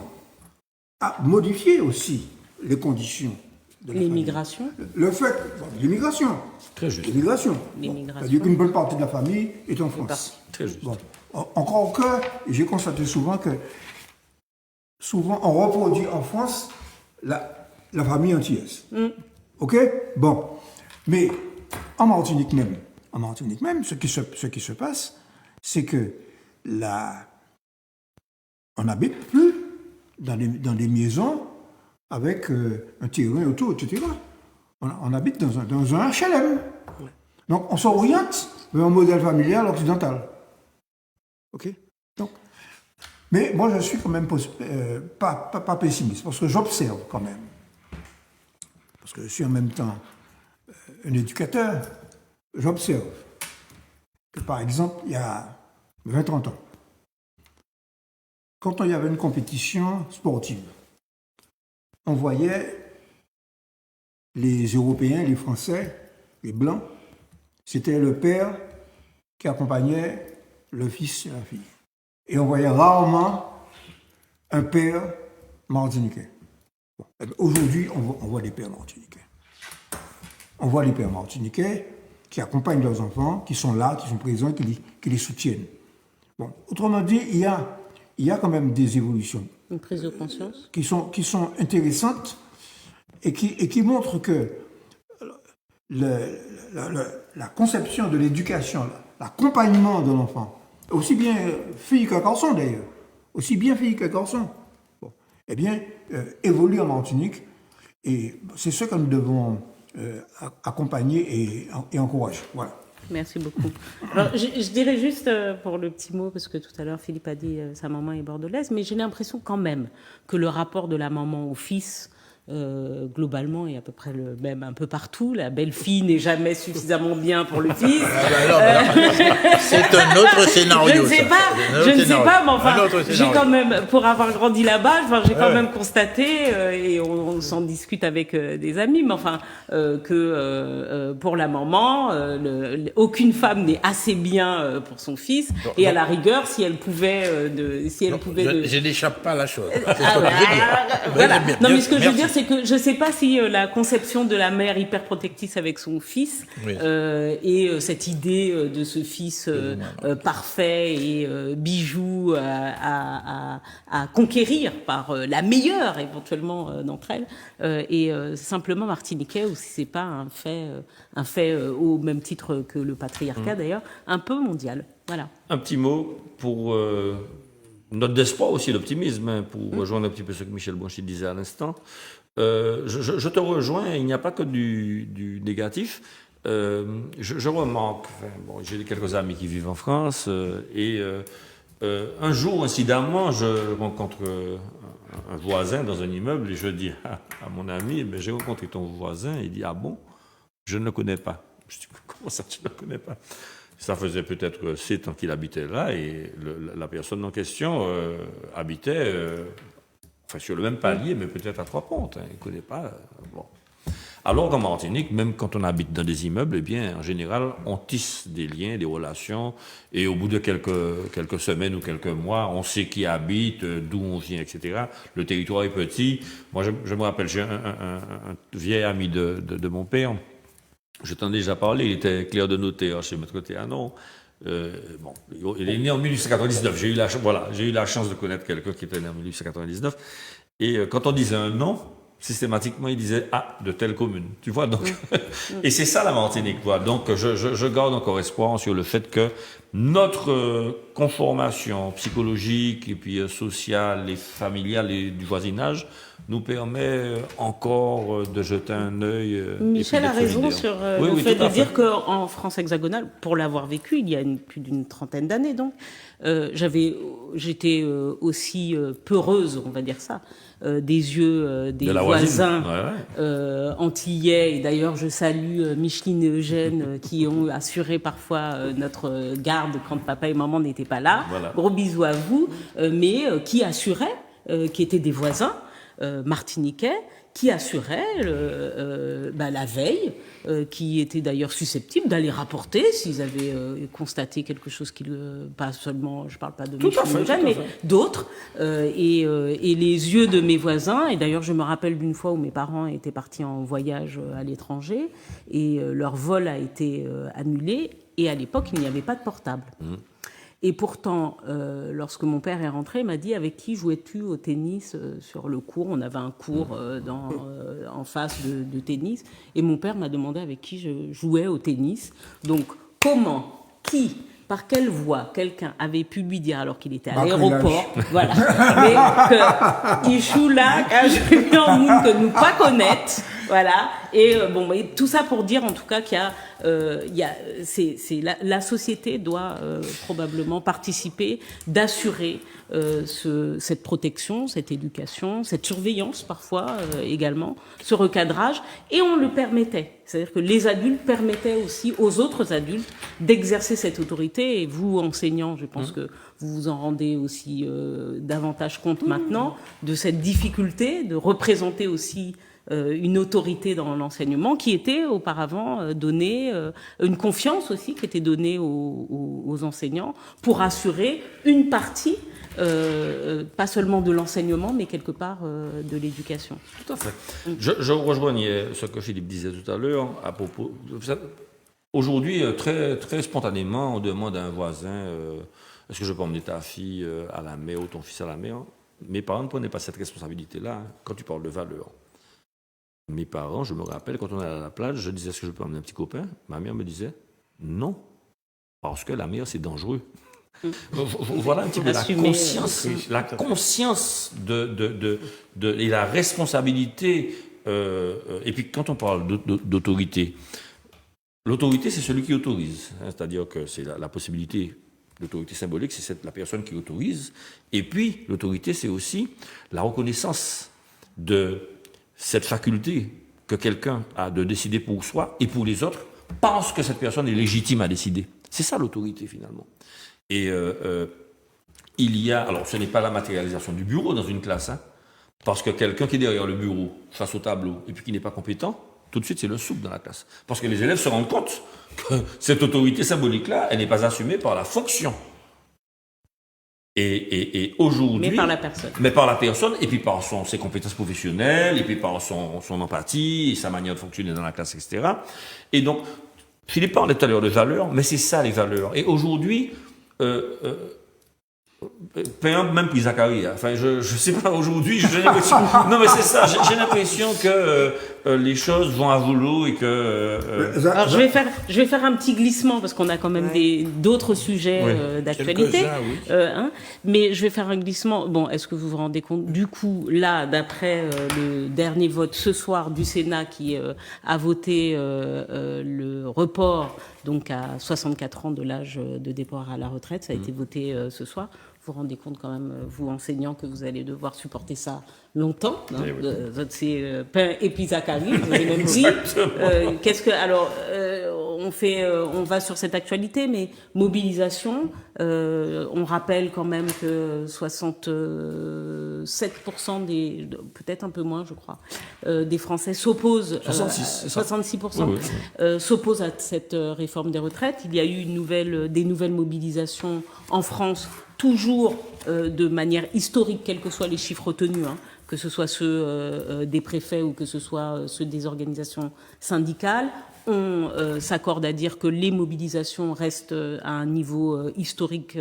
a modifié aussi les conditions de la L'immigration. famille. Le fait, l'immigration. Très juste. L'immigration. L'immigration. C'est-à-dire qu'une bonne partie de la famille est en France. Très juste. Bon. Encore que, j'ai constaté souvent que souvent, on reproduit en France la famille antillaise. OK? Bon. Mais en Martinique même, ce qui se passe, c'est que on n'habite plus dans des maisons avec un terrain autour, etc. On habite dans un HLM. Donc, on s'oriente vers un modèle familial occidental. OK? Donc, mais moi, je suis quand même pas pessimiste, parce que j'observe quand même. Parce que je suis en même temps un éducateur. J'observe que, par exemple, il y a 20-30 ans, quand il y avait une compétition sportive, on voyait les Européens, les Français, les Blancs, c'était le père qui accompagnait le fils et la fille. Et on voyait rarement un père martiniquais. Bon. Aujourd'hui, on voit des pères martiniquais. On voit les pères martiniquais qui accompagnent leurs enfants, qui sont là, qui sont présents, qui les soutiennent. Bon. Autrement dit, il y a quand même des évolutions. Une prise de conscience. Qui sont intéressantes et qui montrent que la conception de l'éducation, l'accompagnement de l'enfant, aussi bien fille que garçon d'ailleurs, aussi bien fille que garçon, bon, eh bien, évolue en Martinique et c'est ce que nous devons accompagner et encourager. Voilà. Merci beaucoup. Alors, je dirais juste pour le petit mot, parce que tout à l'heure Philippe a dit sa maman est bordelaise, mais j'ai l'impression quand même que le rapport de la maman au fils, globalement, est à peu près le même un peu partout. La belle-fille n'est jamais suffisamment bien pour le fils. C'est un autre scénario. Je ne sais pas, mais enfin, j'ai quand même, pour avoir grandi là-bas, j'ai quand même constaté, et on s'en discute avec des amis, mais enfin, que pour la maman, aucune femme n'est assez bien pour son fils, et à la rigueur, si elle pouvait, je n'échappe pas à la chose. Voilà. Non, mais ce que je veux dire, c'est que je ne sais pas si la conception de la mère hyper protectrice avec son fils et cette idée de ce fils parfait et bijou à conquérir par la meilleure éventuellement d'entre elles et simplement martiniquais, ou si c'est pas un fait au même titre que le patriarcat d'ailleurs, un peu mondial. Voilà. Un petit mot pour note d'espoir aussi, l'optimisme, pour rejoindre un petit peu ce que Michel Bouchy disait à l'instant. Je te rejoins, il n'y a pas que du négatif. Je remarque, j'ai quelques amis qui vivent en France, et un jour, incidemment, je rencontre un voisin dans un immeuble et je dis à mon ami, j'ai rencontré ton voisin. Il dit, ah bon, je ne le connais pas. Je dis, comment ça, tu ne le connais pas? Ça faisait peut-être 7 ans qu'il habitait là, et la personne en question habitait sur le même palier, mais peut-être à 3 pontes. Il ne connaît pas. Bon. Alors qu'en Martinique, même quand on habite dans des immeubles, eh bien, en général, on tisse des liens, des relations, et au bout de quelques semaines ou quelques mois, on sait qui habite, d'où on vient, etc. Le territoire est petit. Moi, je me rappelle, j'ai un vieil ami de mon père. Je t'en ai déjà parlé, il était clerc de notaire chez Maître Théanon. Il est né en 1899. J'ai eu la chance de connaître quelqu'un qui était né en 1899. Et quand on disait un nom, systématiquement, il disait de telle commune. Tu vois, donc. Et c'est ça la Martinique, quoi. Donc, je garde encore espoir sur le fait que notre conformation psychologique et puis sociale et familiale et du voisinage nous permet encore de jeter un œil. Michel a raison sur le fait de dire qu'en France hexagonale, pour l'avoir vécu il y a plus d'une trentaine d'années, donc, j'étais aussi peureuse, on va dire ça, des yeux des voisins antillais. Et d'ailleurs, je salue Micheline et Eugène qui ont assuré parfois notre garde quand papa et maman n'étaient pas là. Voilà. Gros bisous à vous, mais qui assuraient, qui étaient des voisins martiniquais, qui assuraient la veille, qui étaient d'ailleurs susceptibles d'aller rapporter s'ils avaient constaté quelque chose qui pas seulement, je parle pas de Michel, mais d'autres, et les yeux de mes voisins. Et d'ailleurs, je me rappelle d'une fois où mes parents étaient partis en voyage à l'étranger et leur vol a été annulé. Et à l'époque, il n'y avait pas de portable. Et pourtant, lorsque mon père est rentré, il m'a dit, avec qui jouais-tu au tennis sur le cours? On avait un cours en face de tennis. Et mon père m'a demandé avec qui je jouais au tennis. Donc, comment, qui, par quelle voie quelqu'un avait pu lui dire, alors qu'il était à l'aéroport, voilà, mais que Ichoula a joué en monde que nous pas connaître, voilà. Et bon, et tout ça pour dire en tout cas qu'il y a, la société doit probablement participer, d'assurer cette protection, cette éducation, cette surveillance parfois également, ce recadrage, et on le permettait. C'est-à-dire que les adultes permettaient aussi aux autres adultes d'exercer cette autorité, et vous, enseignants, je pense que vous vous en rendez aussi davantage compte maintenant de cette difficulté de représenter aussi une autorité dans l'enseignement qui était auparavant donnée, une confiance aussi qui était donnée aux enseignants pour assurer une partie, pas seulement de l'enseignement, mais quelque part de l'éducation. Tout à fait. Je rejoignais ce que Philippe disait tout à l'heure à propos. Aujourd'hui, très, très spontanément, on demande à un voisin est-ce que je peux emmener ta fille à la mer ou ton fils à la mer? Mes parents ne prenaient pas cette responsabilité-là quand tu parles de valeur. Mes parents, je me rappelle, quand on allait à la plage, je disais est-ce que je peux emmener un petit copain? Ma mère me disait non, parce que la mer c'est dangereux. Voilà un petit peu la conscience et la responsabilité. Et puis quand on parle d'autorité, l'autorité c'est celui qui autorise, hein, c'est-à-dire que c'est la possibilité. L'autorité symbolique, c'est la personne qui autorise. Et puis l'autorité, c'est aussi la reconnaissance de cette faculté que quelqu'un a de décider pour soi et pour les autres parce que cette personne est légitime à décider. C'est ça l'autorité finalement. Et il y a, alors ce n'est pas la matérialisation du bureau dans une classe, hein, parce que quelqu'un qui est derrière le bureau, face au tableau, et puis qui n'est pas compétent, tout de suite c'est le soupe dans la classe. Parce que les élèves se rendent compte que cette autorité symbolique-là, elle n'est pas assumée par la fonction. Et aujourd'hui... Mais par la personne. Mais par la personne, et puis par ses compétences professionnelles, et puis par son empathie, et sa manière de fonctionner dans la classe, etc. Et donc, Philippe parlait tout à l'heure de valeurs, mais c'est ça les valeurs. Et aujourd'hui, même puis Zacharie, enfin, je sais pas, aujourd'hui, j'ai l'impression... Non, mais c'est ça, j'ai l'impression que les choses vont à volo et que... Alors, je vais faire un petit glissement, parce qu'on a quand même d'autres sujets d'actualité. Oui. Hein, mais je vais faire un glissement. Bon, est-ce que vous vous rendez compte? Du coup, là, d'après le dernier vote ce soir du Sénat qui a voté le report donc à 64 ans de l'âge de départ à la retraite, ça a été voté ce soir. Vous vous rendez compte quand même, vous enseignants, que vous allez devoir supporter ça longtemps. Hein, c'est pain et puis Zacharie, vous avez même dit. Qu'est-ce que alors on va sur cette actualité, mais mobilisation. On rappelle quand même que 67% peut-être un peu moins, je crois, des Français s'opposent. 66%. S'opposent à cette réforme des retraites. Il y a eu des nouvelles mobilisations en France, toujours de manière historique, quels que soient les chiffres retenus, hein, que ce soit ceux des préfets ou que ce soit ceux des organisations syndicales. On s'accorde à dire que les mobilisations restent à un niveau historique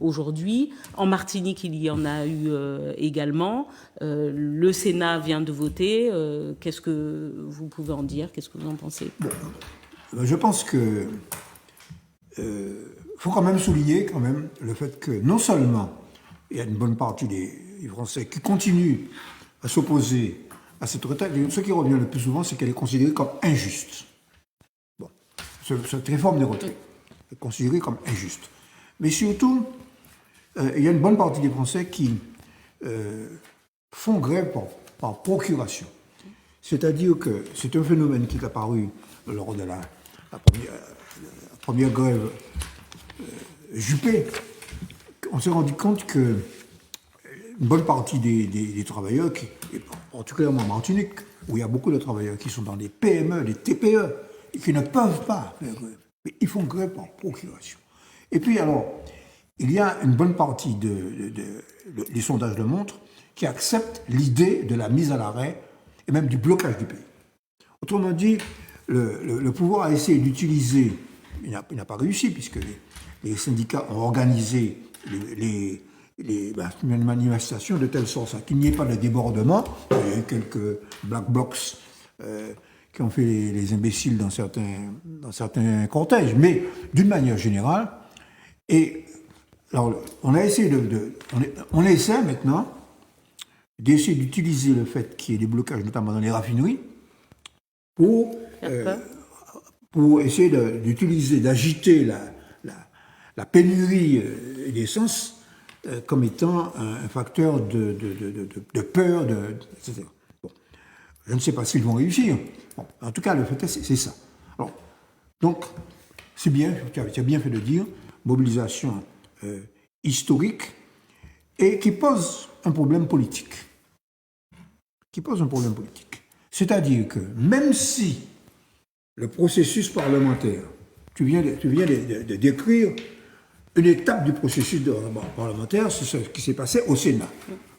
aujourd'hui. En Martinique, il y en a eu également. Le Sénat vient de voter. Qu'est-ce que vous pouvez en dire? Qu'est-ce que vous en pensez? Je pense que faut quand même souligner quand même le fait que non seulement il y a une bonne partie des Français qui continuent à s'opposer à cette retraite, mais ce qui revient le plus souvent, c'est qu'elle est considérée comme injuste. Bon, cette réforme des retraites est considérée comme injuste. Mais surtout, il y a une bonne partie des Français qui font grève par procuration. C'est-à-dire que c'est un phénomène qui est apparu lors de la première grève Juppé. On s'est rendu compte que une bonne partie des travailleurs, et particulièrement en Martinique, où il y a beaucoup de travailleurs qui sont dans des PME, des TPE, et qui ne peuvent pas faire grève, mais ils font grève par procuration. Et puis alors, il y a une bonne partie des sondages le montrent qui acceptent l'idée de la mise à l'arrêt et même du blocage du pays. Autrement dit, le pouvoir a essayé d'utiliser il n'a pas réussi, puisque les syndicats ont organisé une manifestation de telle sorte qu'il n'y ait pas de débordement. Il y a eu quelques black blocs qui ont fait les imbéciles dans certains cortèges, mais d'une manière générale, alors, on a essayé on essaie maintenant d'essayer d'utiliser le fait qu'il y ait des blocages, notamment dans les raffineries, pour essayer d'agiter la pénurie d'essence comme étant un facteur de peur, etc. Bon. Je ne sais pas s'ils vont réussir. Bon. En tout cas, le fait c'est ça. Alors, donc, c'est bien, tu as bien fait de dire, mobilisation historique et qui pose un problème politique. C'est-à-dire que même si le processus parlementaire, tu viens de décrire une étape du processus parlementaire, c'est ce qui s'est passé au Sénat.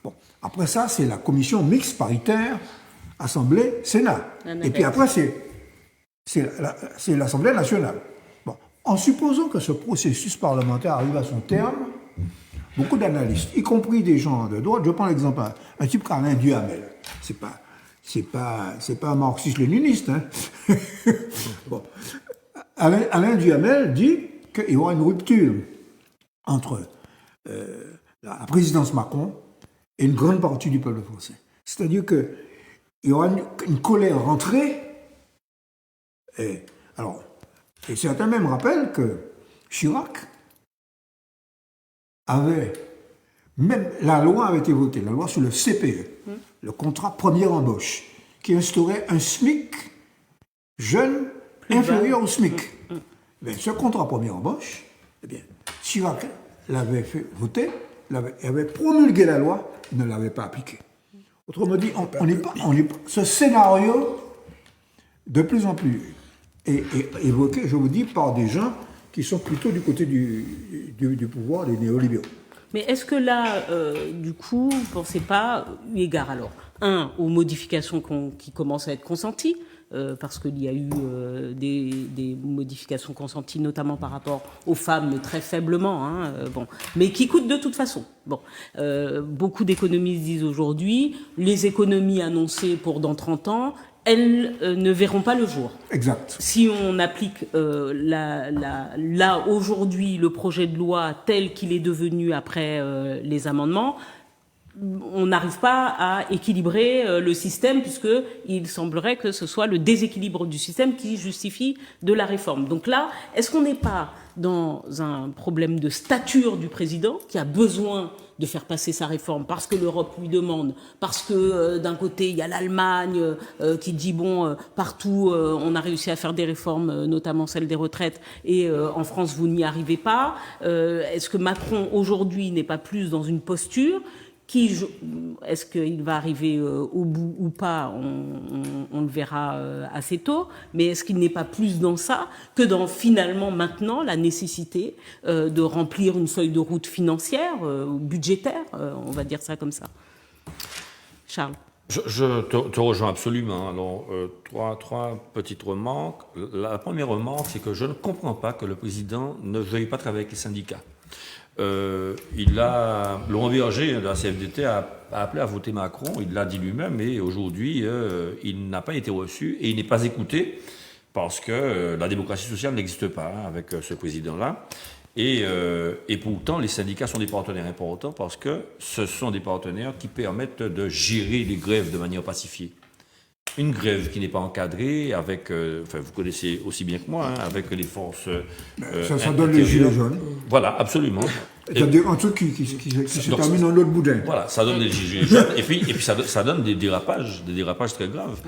Bon, après ça, c'est la commission mixte paritaire Assemblée-Sénat. Et puis après, c'est l'Assemblée nationale. Bon, en supposant que ce processus parlementaire arrive à son terme, beaucoup d'analystes, y compris des gens de droite, je prends l'exemple un type comme Alain Duhamel. C'est pas un marxiste-léniniste. Hein. Bon. Alain Duhamel dit qu'il y aura une rupture entre la présidence Macron et une grande partie du peuple français. C'est-à-dire qu'il y aura une colère rentrée. Et certains même rappellent que Chirac même la loi avait été votée, la loi sur le CPE, le contrat première embauche, qui instaurait un SMIC jeune inférieur au SMIC. Mais ce contrat première embauche, Chirac l'avait fait voter, avait promulgué la loi, il ne l'avait pas appliquée. Autrement dit, ce scénario, de plus en plus, est évoqué, je vous dis, par des gens qui sont plutôt du côté du pouvoir des néolibéraux. Mais est-ce que là, du coup, vous ne pensez pas, eu égard alors, aux modifications qui commencent à être consenties, parce qu'il y a eu des modifications consenties, notamment par rapport aux femmes, mais très faiblement, mais qui coûtent de toute façon. Bon, beaucoup d'économistes disent aujourd'hui, les économies annoncées pour dans 30 ans, elles ne verront pas le jour. Exact. Si on applique là aujourd'hui le projet de loi tel qu'il est devenu après les amendements, on n'arrive pas à équilibrer le système, puisqu'il semblerait que ce soit le déséquilibre du système qui justifie de la réforme. Donc là, est-ce qu'on n'est pas dans un problème de stature du président qui a besoin de faire passer sa réforme parce que l'Europe lui demande, parce que d'un côté il y a l'Allemagne qui dit partout on a réussi à faire des réformes, notamment celle des retraites, et en France vous n'y arrivez pas. Est-ce que Macron aujourd'hui n'est pas plus dans une posture est-ce qu'il va arriver au bout ou pas, on le verra assez tôt, mais est-ce qu'il n'est pas plus dans ça que dans finalement maintenant la nécessité de remplir une feuille de route financière, budgétaire, on va dire ça comme ça. Charles. Je te rejoins absolument. Alors, trois petites remarques. La première remarque, c'est que je ne comprends pas que le président ne veuille pas travailler avec les syndicats. Laurent Berger de la CFDT a appelé à voter Macron, il l'a dit lui-même, et aujourd'hui il n'a pas été reçu et il n'est pas écouté parce que la démocratie sociale n'existe pas avec ce président-là. Et pourtant les syndicats sont des partenaires importants parce que ce sont des partenaires qui permettent de gérer les grèves de manière pacifiée. Une grève qui n'est pas encadrée avec, vous connaissez aussi bien que moi, avec les forces. Ça donne les gilets jaunes. Voilà, absolument. C'est-à-dire un truc qui se termine dans l'autre boudin. Voilà, ça donne des gilets jaunes et puis ça donne des dérapages très graves.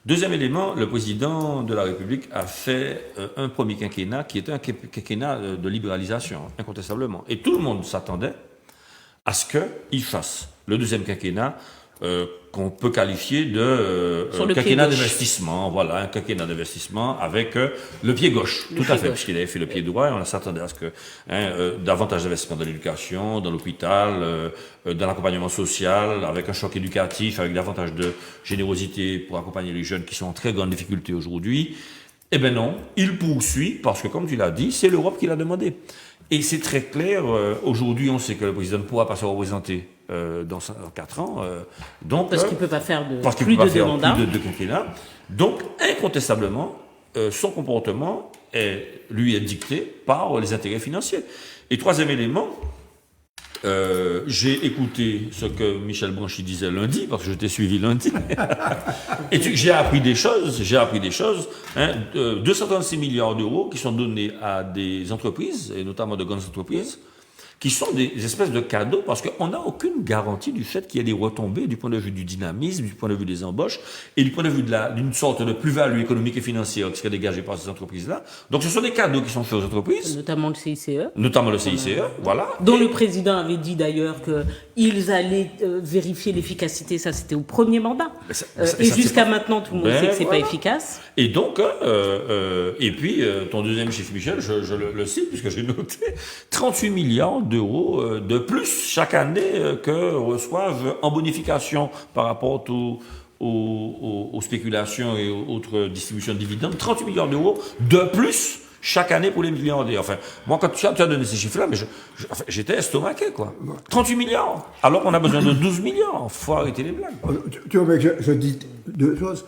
Deuxième élément, le président de la République a fait un premier quinquennat qui était un quinquennat de libéralisation, incontestablement. Et tout le monde s'attendait à ce qu'il fasse le deuxième quinquennat qu'on peut qualifier de quinquennat d'investissement, voilà, un quinquennat d'investissement avec le pied gauche, tout à fait, puisqu'il avait fait le pied droit, et on s'attendait à ce que davantage d'investissement dans l'éducation, dans l'hôpital, dans l'accompagnement social, avec un choc éducatif, avec davantage de générosité pour accompagner les jeunes qui sont en très grande difficulté aujourd'hui. Eh bien non, il poursuit parce que, comme tu l'as dit, c'est l'Europe qui l'a demandé. Et c'est très clair, aujourd'hui on sait que le président ne pourra pas se représenter dans 4 ans. Parce qu'il ne peut pas faire parce plus qu'il peut de pas faire deux mandats. plus de quinquennats. Donc, incontestablement, son comportement lui est dicté par les intérêts financiers. Et troisième élément, j'ai écouté ce que Michel Branchi disait lundi, parce que je t'ai suivi lundi, et j'ai appris des choses, 236 milliards d'euros qui sont donnés à des entreprises, et notamment de grandes entreprises, qui sont des espèces de cadeaux, parce qu'on n'a aucune garantie du fait qu'il y ait des retombées du point de vue du dynamisme, du point de vue des embauches, et du point de vue d'une sorte de plus-value économique et financière qui serait dégagée par ces entreprises-là. Donc ce sont des cadeaux qui sont faits aux entreprises. Notamment le CICE. Notamment le CICE, voilà. Dont le président avait dit d'ailleurs qu'ils allaient vérifier l'efficacité, ça c'était au premier mandat. Et jusqu'à maintenant, tout le monde sait que c'est pas efficace. Et donc, et puis, ton deuxième chiffre, Michel, je le cite, puisque j'ai noté, 38 milliards d'euros de plus chaque année que reçoivent en bonification par rapport aux spéculations et aux autres distributions de dividendes, 38 milliards d'euros de plus chaque année pour les milliardaires. Enfin, moi, quand tu as donné ces chiffres-là, mais j'étais estomaqué, quoi. 38 milliards, alors qu'on a besoin de 12 milliards. Faut arrêter les blagues. Tu vois, mais je dis deux choses.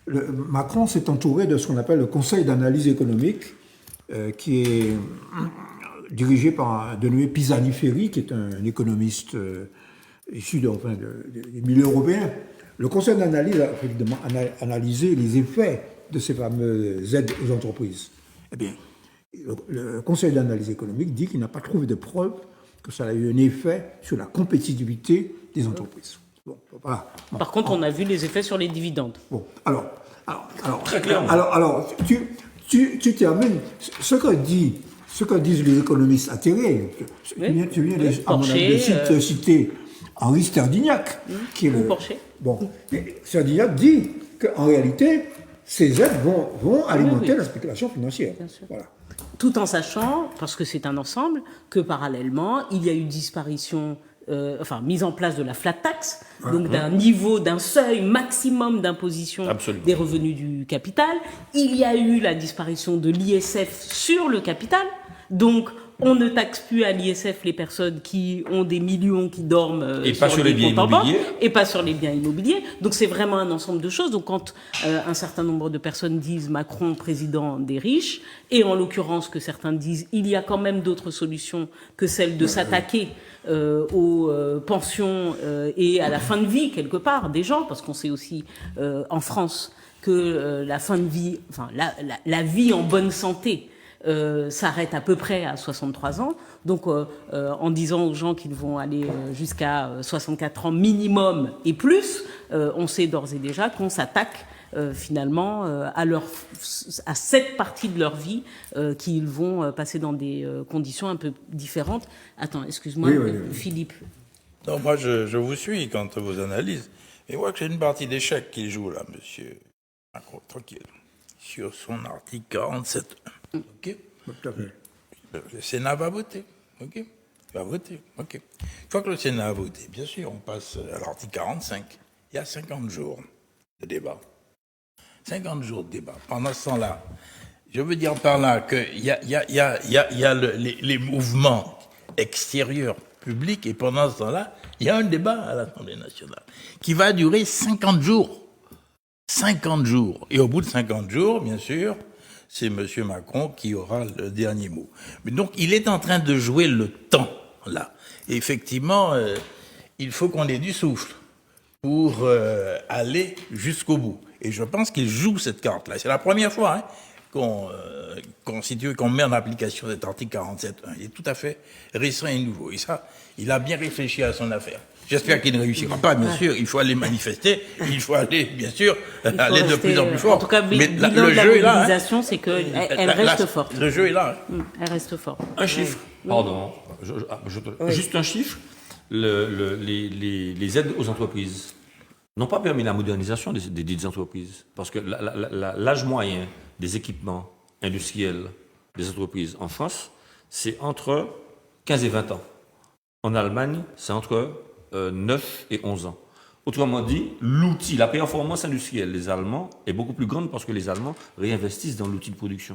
Macron s'est entouré de ce qu'on appelle le Conseil d'analyse économique, qui est dirigé par Denué Pisani-Ferry, qui est un économiste issu des milieux européens. Le Conseil d'analyse a évidemment analysé les effets de ces fameuses aides aux entreprises. Eh bien, le Conseil d'analyse économique dit qu'il n'a pas trouvé de preuve que ça a eu un effet sur la compétitivité des entreprises. Bon, voilà. Bon. Par contre, on a vu les effets sur les dividendes. Bon, alors très clairement. Alors, tu termines ce que disent les économistes atterrés. Oui. Tu viens à mon avis, de citer Henri Sterdyniak, qui est le. Porcher. Bon, Sterdyniak dit qu'en réalité, ces aides vont alimenter la spéculation financière. Bien sûr. Voilà. Tout en sachant, parce que c'est un ensemble, que parallèlement, il y a eu disparition, mise en place de la flat tax, donc d'un seuil maximum d'imposition des revenus du capital. Il y a eu la disparition de l'ISF sur le capital, donc on ne taxe plus à l'ISF les personnes qui ont des millions qui dorment et pas sur les biens immobiliers et pas sur les biens immobiliers. Donc c'est vraiment un ensemble de choses. Donc quand un certain nombre de personnes disent Macron président des riches, et en l'occurrence que certains disent il y a quand même d'autres solutions que celle de s'attaquer aux pensions et à la fin de vie quelque part des gens, parce qu'on sait aussi en France que la fin de vie, la vie en bonne santé s'arrête à peu près à 63 ans. Donc, en disant aux gens qu'ils vont aller jusqu'à 64 ans minimum et plus, on sait d'ores et déjà qu'on s'attaque finalement à cette partie de leur vie qu'ils vont passer dans des conditions un peu différentes. Attends, excuse-moi, oui. Philippe. Non, moi je vous suis quant à vos analyses. Et moi, que c'est une partie d'échec qu'il joue là, monsieur Macron, tranquille, sur son article 47. Ok. Tout à fait. Le Sénat va voter. Ok. Il va voter. Ok. Une fois que le Sénat a voté, bien sûr, on passe à l'article 45. Il y a 50 jours de débat. 50 jours de débat. Pendant ce temps-là, je veux dire par là qu'il y a les mouvements extérieurs publics, et pendant ce temps-là, il y a un débat à l'Assemblée nationale qui va durer 50 jours. 50 jours. Et au bout de 50 jours, bien sûr, c'est M. Macron qui aura le dernier mot. Mais donc, il est en train de jouer le temps, là. Et effectivement, il faut qu'on ait du souffle pour aller jusqu'au bout. Et je pense qu'il joue cette carte-là. C'est la première fois qu'on met en application cet article 47. Il est tout à fait récent et nouveau. Et ça, il a bien réfléchi à son affaire. J'espère qu'il ne réussira pas, bien sûr. Il faut aller manifester. Il faut aller, bien sûr, aller de plus en plus fort. En tout cas, mais le jeu la mobilisation, c'est qu'elle reste forte. Le jeu est là. Elle reste forte. Un chiffre, pardon. Juste un chiffre. Les aides aux entreprises n'ont pas permis la modernisation des dites entreprises. Parce que l'âge moyen des équipements industriels des entreprises en France, c'est entre 15 et 20 ans. En Allemagne, c'est entre 9 et 11 ans. Autrement dit, l'outil, la performance industrielle des Allemands est beaucoup plus grande parce que les Allemands réinvestissent dans l'outil de production.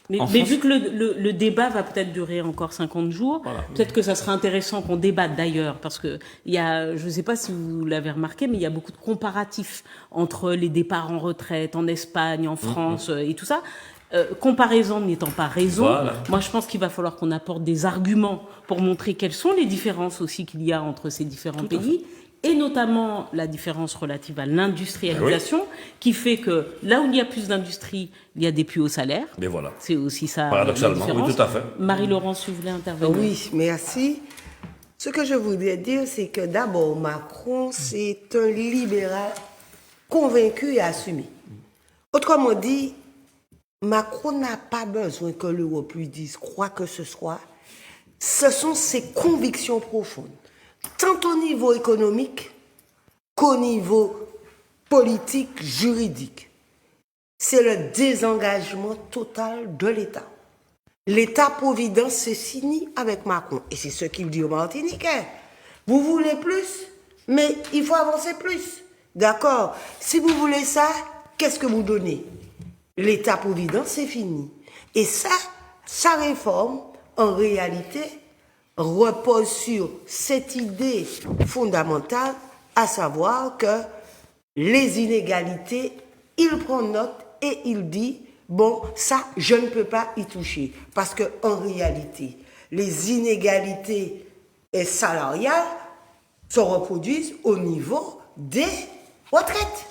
Mais vu que le débat va peut-être durer encore 50 jours, peut-être que ça serait intéressant qu'on débatte d'ailleurs, parce que il y a, je ne sais pas si vous l'avez remarqué, mais il y a beaucoup de comparatifs entre les départs en retraite en Espagne, en France et tout ça. Comparaison n'étant pas raison, moi je pense qu'il va falloir qu'on apporte des arguments pour montrer quelles sont les différences aussi qu'il y a entre ces différents pays. Et notamment la différence relative à l'industrialisation, qui fait que là où il y a plus d'industrie, il y a des plus hauts salaires. Mais voilà. C'est aussi ça. Paradoxalement, oui, tout à fait. Marie-Laurence, si vous voulez intervenir. Oui, merci. Ce que je voudrais dire, c'est que d'abord, Macron, c'est un libéral convaincu et assumé. Autrement dit, Macron n'a pas besoin que l'Europe lui dise quoi que ce soit. Ce sont ses convictions profondes, tant au niveau économique qu'au niveau politique, juridique. C'est le désengagement total de l'État. L'État-providence se signe avec Macron. Et c'est ce qu'il dit aux Martiniquais. Vous voulez plus, mais il faut avancer plus. D'accord? Si vous voulez ça, qu'est-ce que vous donnez? L'État-providence, c'est fini. Et ça, sa réforme, en réalité, repose sur cette idée fondamentale, à savoir que les inégalités, il prend note et il dit, bon, ça, je ne peux pas y toucher. Parce que en réalité, les inégalités salariales se reproduisent au niveau des retraites.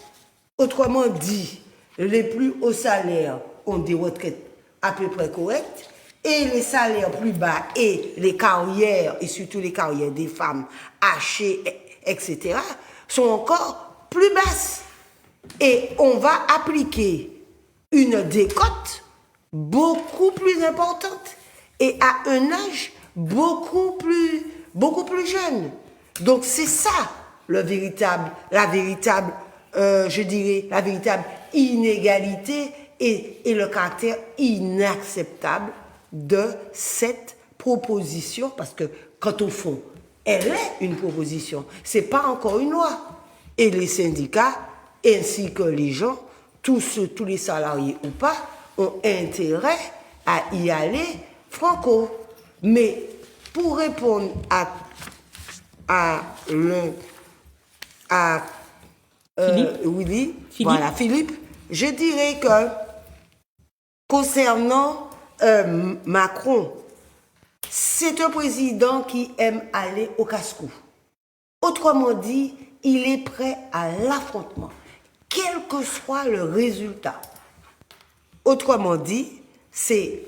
Autrement dit, les plus hauts salaires ont des retraites à peu près correctes, et les salaires plus bas et les carrières, et surtout les carrières des femmes hachées, etc., sont encore plus basses. Et on va appliquer une décote beaucoup plus importante et à un âge beaucoup plus jeune. Donc c'est ça la véritable inégalité et le caractère inacceptable de cette proposition, parce que quand au fond, elle est une proposition, c'est pas encore une loi. Et les syndicats, ainsi que les gens, tous les salariés ou pas, ont intérêt à y aller franco. Mais pour répondre à Willy, voilà, Philippe, je dirais que concernant Macron, c'est un président qui aime aller au casse-cou. Autrement dit, il est prêt à l'affrontement, quel que soit le résultat. Autrement dit, c'est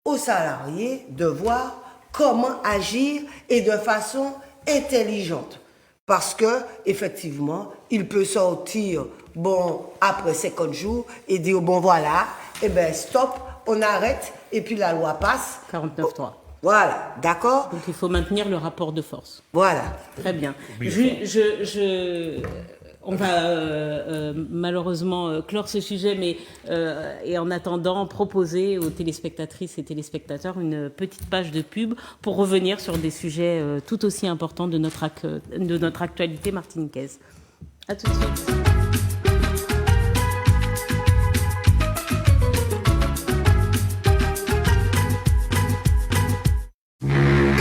aux salariés de voir comment agir et de façon intelligente. Parce que, effectivement, il peut sortir, bon, après 50 jours et dire, bon, voilà, eh bien, stop, on arrête, et puis la loi passe. 49.3. Voilà, d'accord? Donc il faut maintenir le rapport de force. Voilà. Très bien. On va malheureusement clore ce sujet, mais et en attendant proposer aux téléspectatrices et téléspectateurs une petite page de pub pour revenir sur des sujets tout aussi importants de notre actualité martiniquaise. À tout de suite.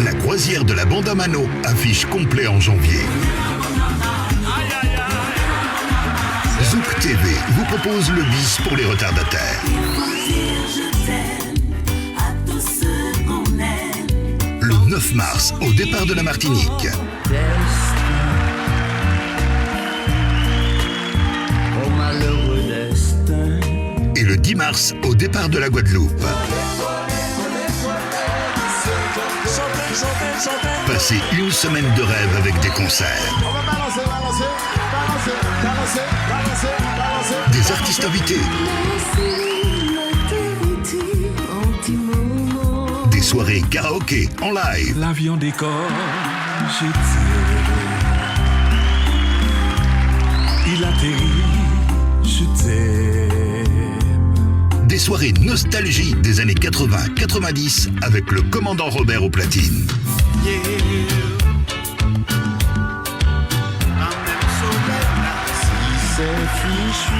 La croisière de la bande à Mano affiche complet en janvier. Zouk TV vous propose le bis pour les retardataires. Le 9 mars, au départ de la Martinique. Et le 10 mars, au départ de la Guadeloupe. Passez une semaine de rêve avec des concerts. Des artistes invités. Des soirées karaoké en live. L'avion décolle, je tire. Il atterrit, je t'aime. Des soirées nostalgie des années 80-90 avec le commandant Robert aux platines. c'est fichu.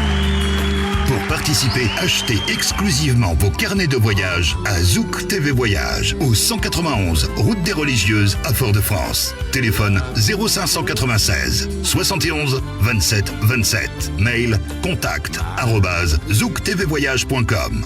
Pour participer, achetez exclusivement vos carnets de voyage à Zouk TV Voyage, au 191 route des Religieuses à Fort-de-France. Téléphone 0596 71 27 27. Mail contact@zouktvvoyage.com.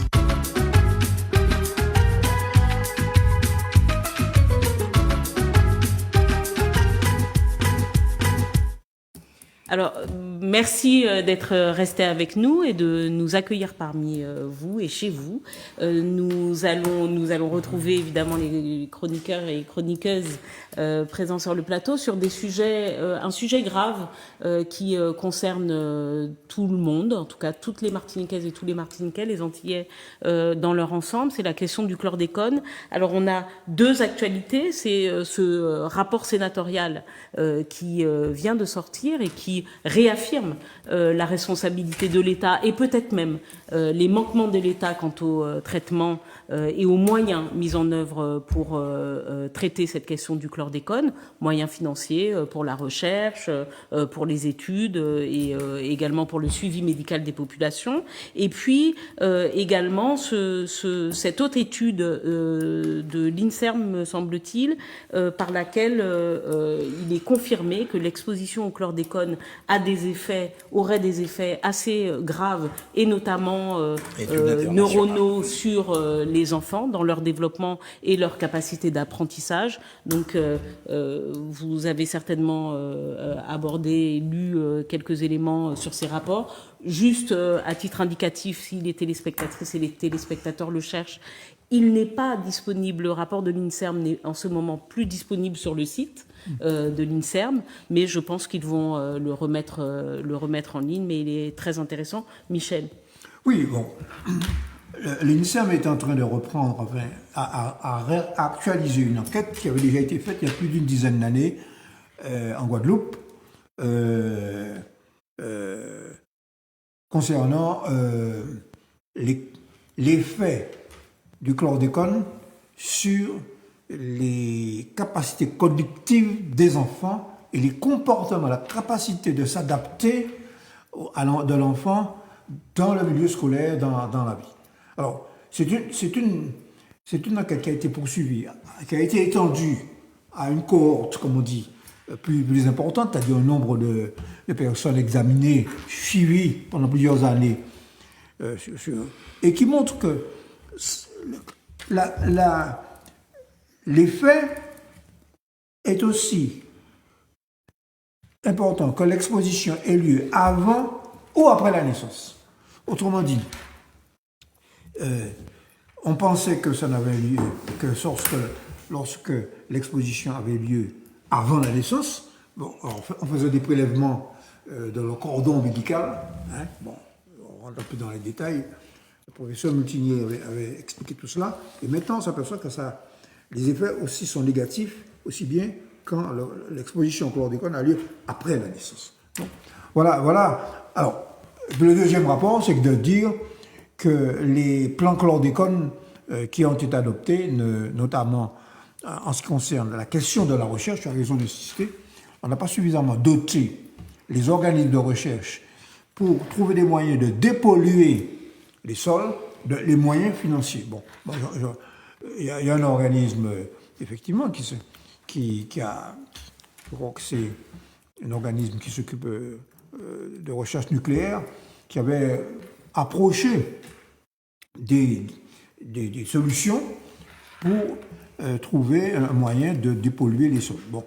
Alors, merci d'être resté avec nous et de nous accueillir parmi vous et chez vous. Nous allons retrouver évidemment les chroniqueurs et chroniqueuses présents sur le plateau sur des sujets, un sujet grave qui concerne tout le monde, en tout cas toutes les Martiniquaises et tous les Martiniquais, les Antillais dans leur ensemble. C'est la question du chlordécone. Alors, on a deux actualités. C'est ce rapport sénatorial qui vient de sortir et qui réaffirme la responsabilité de l'État et peut-être même les manquements de l'État quant au traitement et aux moyens mis en œuvre pour traiter cette question du chlordécone, moyens financiers pour la recherche, pour les études et également pour le suivi médical des populations. Et puis également cette autre étude de l'INSERM, me semble-t-il, par laquelle il est confirmé que l'exposition au chlordécone aurait des effets assez graves et notamment neuronaux sur les enfants dans leur développement et leur capacité d'apprentissage. Donc vous avez certainement abordé et lu quelques éléments sur ces rapports. Juste à titre indicatif, si les téléspectatrices et les téléspectateurs le cherchent, il n'est pas disponible, le rapport de l'INSERM n'est en ce moment plus disponible sur le site de l'INSERM, mais je pense qu'ils vont le remettre en ligne, mais il est très intéressant. Michel. Oui, bon. L'INSERM est en train de reprendre, enfin, à actualiser une enquête qui avait déjà été faite il y a plus d'une dizaine d'années en Guadeloupe concernant l'effet du chlordécone sur les capacités cognitives des enfants et les comportements, la capacité de s'adapter de l'enfant dans le milieu scolaire, dans la vie. Alors, c'est une enquête qui a été poursuivie, qui a été étendue à une cohorte, comme on dit, plus importante, c'est-à-dire un nombre de personnes examinées, suivies pendant plusieurs années, et qui montre que l'effet est aussi important que l'exposition ait lieu avant ou après la naissance. Autrement dit, on pensait que ça n'avait lieu que lorsque l'exposition avait lieu avant la naissance. Bon, on faisait des prélèvements de le cordon ombilical. Hein, bon, on rentre un peu dans les détails. Le professeur Moutinier avait expliqué tout cela. Et maintenant, on s'aperçoit que les effets aussi sont négatifs, aussi bien quand l'exposition au chlordécone a lieu après la naissance. Bon, voilà. Alors, le deuxième rapport, c'est de dire que les plans chlordécone qui ont été adoptés, notamment en ce qui concerne la question de la recherche, tu as raison d'insister, on n'a pas suffisamment doté les organismes de recherche pour trouver des moyens de dépolluer les sols, les moyens financiers. Bon, il y a un organisme, effectivement, qui a, je crois que c'est un organisme qui s'occupe de recherche nucléaire, qui avait approché des solutions pour trouver un moyen de dépolluer les sols. Bon,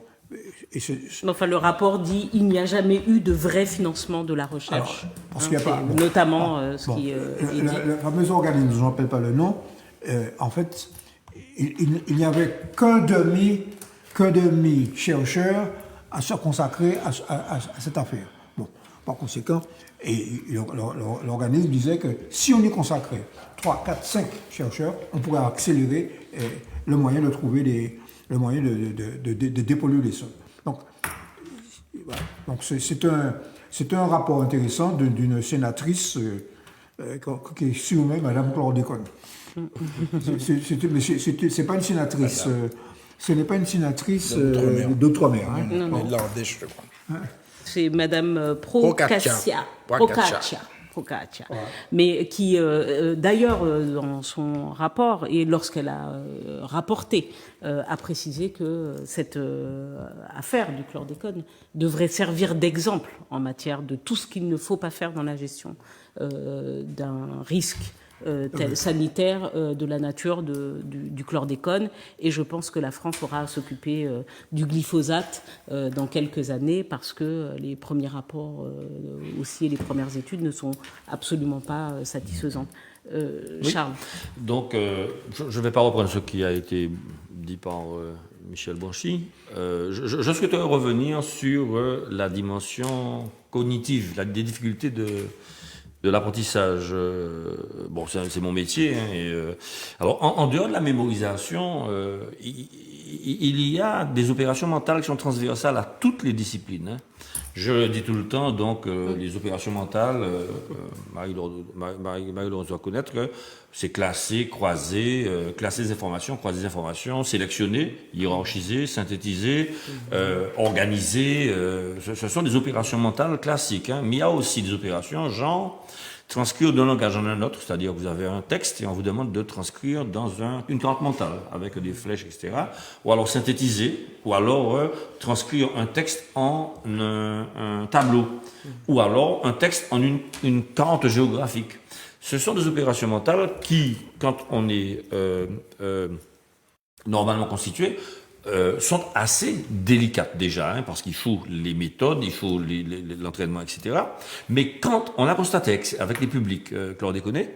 enfin, le rapport dit qu'il n'y a jamais eu de vrai financement de la recherche. Alors, parce qu'il n'y a pas, notamment ce qui est dit. Le fameux organisme, je ne rappelle pas le nom, en fait, il n'y avait qu'un demi chercheur à se consacrer à cette affaire. Bon, par conséquent, l'organisme disait que si on y consacrait 3, 4, 5 chercheurs, on pourrait accélérer le moyen de trouver le moyen de dépolluer les sols. Donc c'est un rapport intéressant d'une sénatrice qui est surnommée Madame Chlordécone. C'est pas une sénatrice. Ce n'est pas une sénatrice d'Outre-mer. L'Ardèche, je crois. c'est Madame Procaccia. Procaccia. Mais qui, d'ailleurs, dans son rapport, et lorsqu'elle a rapporté, a précisé que cette affaire du chlordécone devrait servir d'exemple en matière de tout ce qu'il ne faut pas faire dans la gestion d'un risque sanitaire de la nature du chlordécone. Et je pense que la France aura à s'occuper du glyphosate dans quelques années, parce que les premiers rapports aussi et les premières études ne sont absolument pas satisfaisantes. Oui. Charles. Donc, je ne vais pas reprendre ce qui a été dit par Michel Blanchi. Je souhaiterais revenir sur la dimension cognitive, des difficultés de l'apprentissage. Bon, c'est mon métier. Alors, en dehors de la mémorisation, il y a des opérations mentales qui sont transversales à toutes les disciplines. Je le dis tout le temps, donc les opérations mentales, Marie-Laurence doit connaître que c'est classer, croiser, classer les informations, croiser les informations, sélectionner, hiérarchiser, synthétiser, organiser. Ce sont des opérations mentales classiques. Mais il y a aussi des opérations genre transcrire d'un langage en un autre, c'est-à-dire que vous avez un texte et on vous demande de transcrire dans une carte mentale avec des flèches, etc. Ou alors synthétiser, ou alors transcrire un texte en un tableau, ou alors un texte en une carte géographique. Ce sont des opérations mentales qui, quand on est normalement constitué, sont assez délicates déjà, parce qu'il faut les méthodes, il faut l'entraînement, etc. Mais quand on a constaté avec les publics chlordéconés,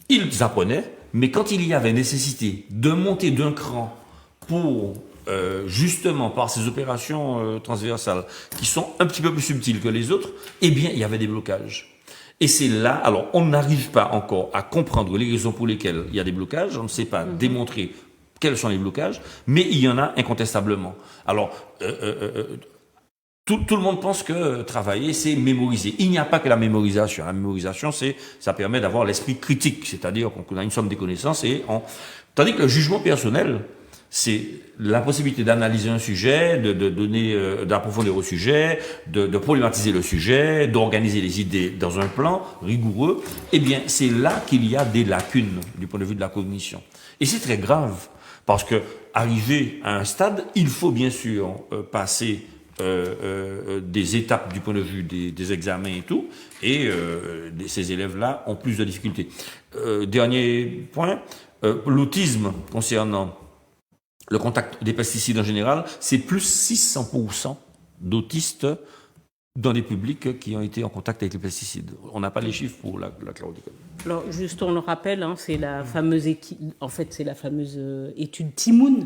ils apprenaient, mais quand il y avait nécessité de monter d'un cran pour justement par ces opérations transversales qui sont un petit peu plus subtiles que les autres, eh bien il y avait des blocages. Et c'est là, alors on n'arrive pas encore à comprendre les raisons pour lesquelles il y a des blocages, on ne sait pas démontrer quels sont les blocages, mais il y en a incontestablement. Alors, tout le monde pense que travailler, c'est mémoriser. Il n'y a pas que la mémorisation. La mémorisation, ça permet d'avoir l'esprit critique, c'est-à-dire qu'on a une somme de connaissances tandis que le jugement personnel, c'est la possibilité d'analyser un sujet, d'approfondir au sujet, de problématiser le sujet, d'organiser les idées dans un plan rigoureux. Eh bien, c'est là qu'il y a des lacunes du point de vue de la cognition. Et c'est très grave. Parce que, arrivé à un stade, il faut bien sûr passer des étapes du point de vue des examens et tout, et ces élèves-là ont plus de difficultés. Dernier point, l'autisme concernant le contact des pesticides en général, c'est plus 600% d'autistes dans des publics qui ont été en contact avec les pesticides. On n'a pas les chiffres pour la chlordécone. Alors, juste, on le rappelle, c'est la fameuse étude Timoun.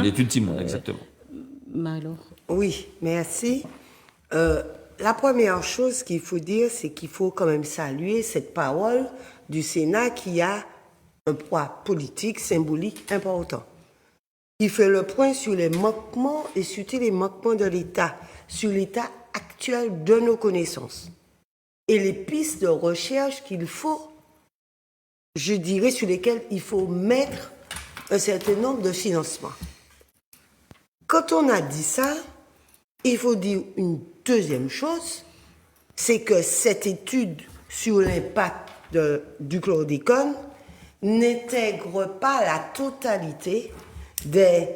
L'étude Timoun, exactement. Alors. Oui, merci. La première chose qu'il faut dire, c'est qu'il faut quand même saluer cette parole du Sénat qui a un poids politique, symbolique important. Il fait le point sur les manquements et surtout les manquements de l'État, sur l'état actuel de nos connaissances et les pistes de recherche qu'il faut, je dirais, sur lesquelles il faut mettre un certain nombre de financements. Quand on a dit ça, il faut dire une deuxième chose, c'est que cette étude sur l'impact du chlordécone n'intègre pas la totalité des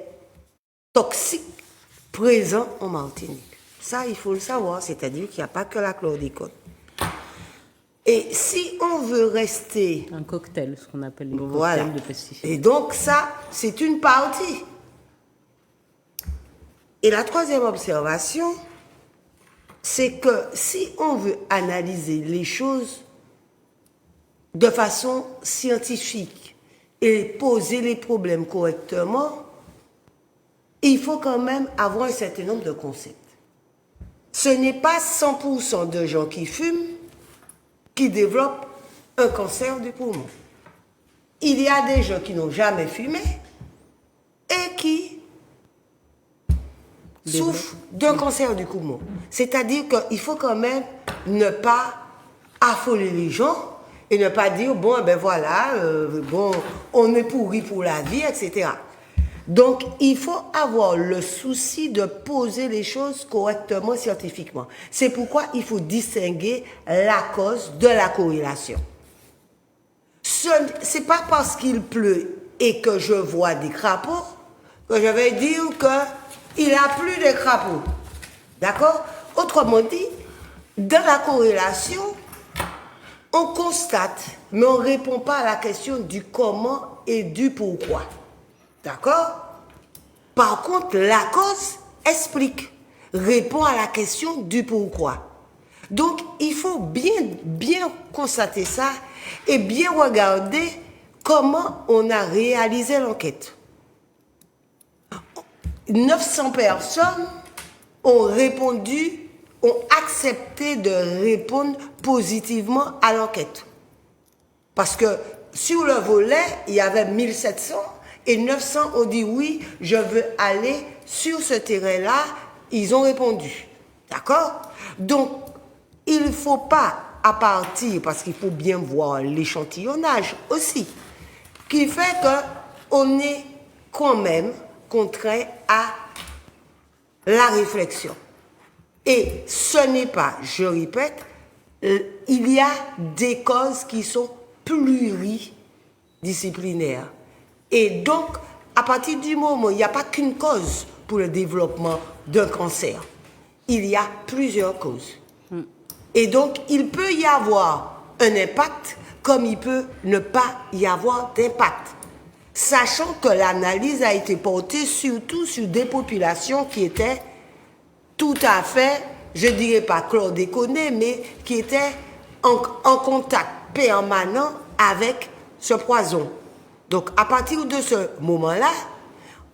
toxiques présents en Martinique. Ça, il faut le savoir, c'est-à-dire qu'il n'y a pas que la chlordécone. Et si on veut rester... Un cocktail, ce qu'on appelle les cocktails de pesticides. Et donc ça, c'est une partie. Et la troisième observation, c'est que si on veut analyser les choses de façon scientifique et poser les problèmes correctement, il faut quand même avoir un certain nombre de concepts. Ce n'est pas 100% de gens qui fument qui développent un cancer du poumon. Il y a des gens qui n'ont jamais fumé et qui souffrent d'un cancer du poumon. C'est-à-dire qu'il faut quand même ne pas affoler les gens et ne pas dire, bon, ben voilà, bon, on est pourri pour la vie, etc. Donc, il faut avoir le souci de poser les choses correctement scientifiquement. C'est pourquoi il faut distinguer la cause de la corrélation. Ce n'est pas parce qu'il pleut et que je vois des crapauds que je vais dire qu'il n'y a plus de crapauds. D'accord? Autrement dit, dans la corrélation, on constate, mais on ne répond pas à la question du comment et du pourquoi. D'accord? Par contre, la cause explique, répond à la question du pourquoi. Donc, il faut bien constater ça et bien regarder comment on a réalisé l'enquête. 900 personnes ont répondu, ont accepté de répondre positivement à l'enquête. Parce que sur le volet, il y avait 1700 et 900 ont dit oui, je veux aller sur ce terrain-là. Ils ont répondu. D'accord? Donc, il ne faut pas, à partir, parce qu'il faut bien voir l'échantillonnage aussi, qui fait qu'on est quand même contraint à la réflexion. Et ce n'est pas, je répète, il y a des causes qui sont pluridisciplinaires. Et donc, à partir du moment où il n'y a pas qu'une cause pour le développement d'un cancer, il y a plusieurs causes. Et donc, il peut y avoir un impact comme il peut ne pas y avoir d'impact. Sachant que l'analyse a été portée surtout sur des populations qui étaient tout à fait, je ne dirais pas chlordéconées, mais qui étaient en contact permanent avec ce poison. Donc, à partir de ce moment-là,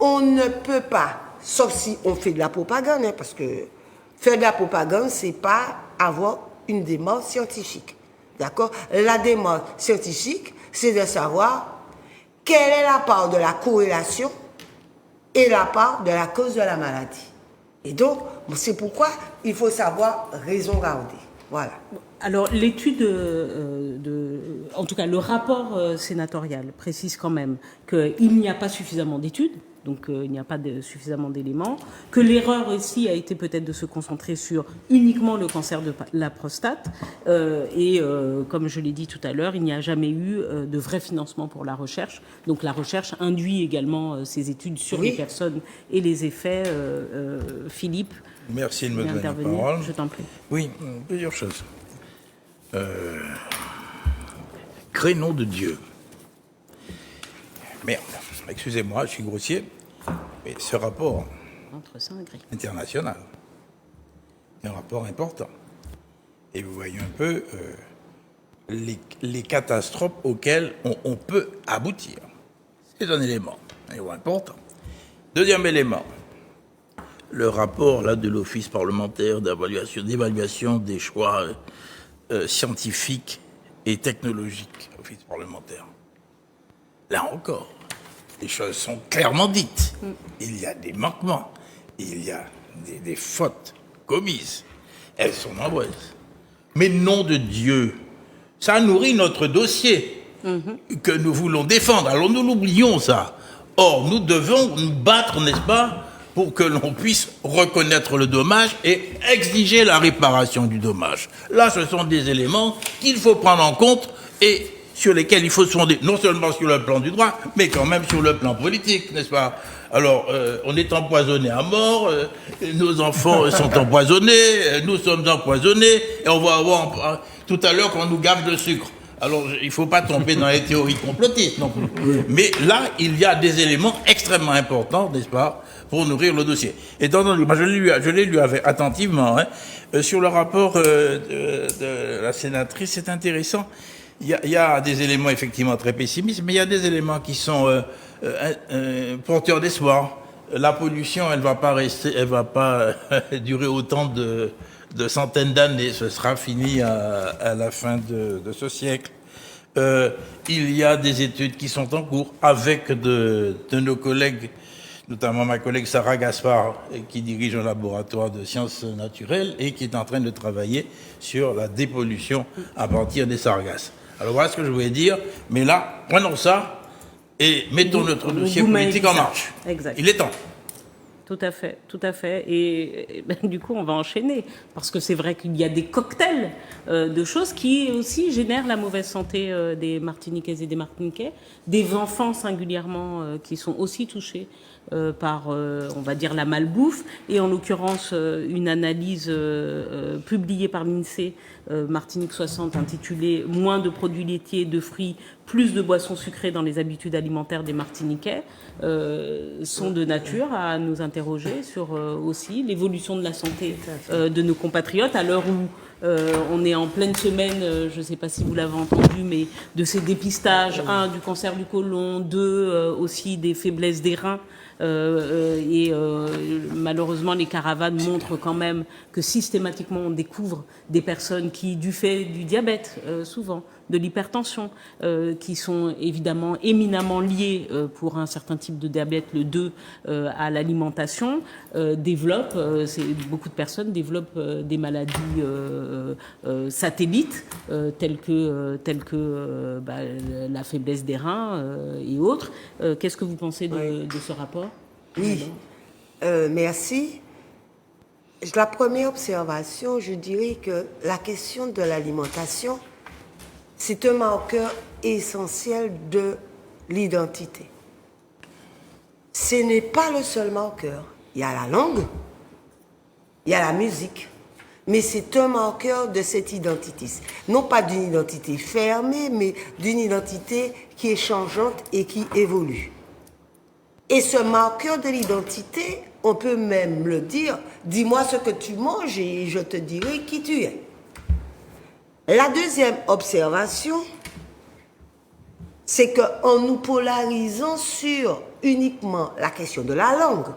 on ne peut pas, sauf si on fait de la propagande, hein, parce que faire de la propagande, c'est pas avoir une démarche scientifique. D'accord? La démarche scientifique, c'est de savoir quelle est la part de la corrélation et la part de la cause de la maladie. Et donc, c'est pourquoi il faut savoir raison garder. Voilà. Alors, l'étude, en tout cas, le rapport sénatorial précise quand même qu'il n'y a pas suffisamment d'études, donc il n'y a pas suffisamment d'éléments, que l'erreur aussi a été peut-être de se concentrer sur uniquement le cancer de la prostate, et comme je l'ai dit tout à l'heure, il n'y a jamais eu de vrai financement pour la recherche. Donc la recherche induit également ces études sur les personnes et les effets. Philippe, merci de me donner la parole. Je t'en prie. Oui, plusieurs choses. Crénom de Dieu. Merde, excusez-moi, je suis grossier, mais ce rapport international est un rapport important. Et vous voyez un peu les catastrophes auxquelles on peut aboutir. C'est un élément important. Deuxième élément, le rapport là, de l'Office parlementaire d'évaluation des choix scientifiques et technologiques, Office parlementaire. Là encore, les choses sont clairement dites. Il y a des manquements, il y a des fautes commises. Elles sont nombreuses. Mais nom de Dieu, ça nourrit notre dossier que nous voulons défendre. Alors nous l'oublions ça. Or, nous devons nous battre, n'est-ce pas, pour que l'on puisse reconnaître le dommage et exiger la réparation du dommage. Là, ce sont des éléments qu'il faut prendre en compte et sur lesquels il faut se fonder, non seulement sur le plan du droit, mais quand même sur le plan politique, n'est-ce pas? Alors, on est empoisonné à mort, nos enfants sont empoisonnés, nous sommes empoisonnés, et on va avoir tout à l'heure qu'on nous gave de sucre. Alors, il ne faut pas tomber dans les théories complotistes non plus. Mais là, il y a des éléments extrêmement importants, n'est-ce pas, pour nourrir le dossier. Et moi, je l'ai lu attentivement. Sur le rapport de la sénatrice, c'est intéressant. Il y a des éléments effectivement très pessimistes, mais il y a des éléments qui sont porteurs d'espoir. La pollution, elle va pas durer autant de centaines d'années. Ce sera fini à la fin de ce siècle. Il y a des études qui sont en cours avec de nos collègues, notamment ma collègue Sarah Gaspard, qui dirige un laboratoire de sciences naturelles et qui est en train de travailler sur la dépollution à partir des sargasses. Alors voilà ce que je voulais dire. Mais là, prenons ça et mettons notre dossier Vous m'avez politique dit en ça. marche. Exact. Il est temps. Tout à fait, tout à fait. Et ben, du coup, on va enchaîner. Parce que c'est vrai qu'il y a des cocktails de choses qui aussi génèrent la mauvaise santé des Martiniquaises et des Martiniquais, des enfants singulièrement qui sont aussi touchés par, on va dire, la malbouffe. Et en l'occurrence, une analyse publiée par l'INSEE, Martinique 60, intitulée « Moins de produits laitiers, de fruits, plus de boissons sucrées dans les habitudes alimentaires des Martiniquais », sont de nature à nous interroger sur aussi l'évolution de la santé de nos compatriotes à l'heure où on est en pleine semaine, je ne sais pas si vous l'avez entendu, mais de ces dépistages, du cancer du côlon, aussi des faiblesses des reins. Malheureusement, les caravanes montrent quand même que systématiquement on découvre des personnes qui, du fait du diabète, souvent, de l'hypertension, qui sont évidemment éminemment liées pour un certain type de diabète, le 2, à l'alimentation, beaucoup de personnes développent des maladies satellites, telles que la faiblesse des reins et autres. Qu'est-ce que vous pensez de ce rapport? Oui, merci. La première observation, je dirais que la question de l'alimentation, c'est un marqueur essentiel de l'identité. Ce n'est pas le seul marqueur. Il y a la langue, il y a la musique, mais c'est un marqueur de cette identité. Non pas d'une identité fermée, mais d'une identité qui est changeante et qui évolue. Et ce marqueur de l'identité, on peut même le dire, dis-moi ce que tu manges et je te dirai qui tu es. La deuxième observation, c'est qu'en nous polarisant sur uniquement la question de la langue,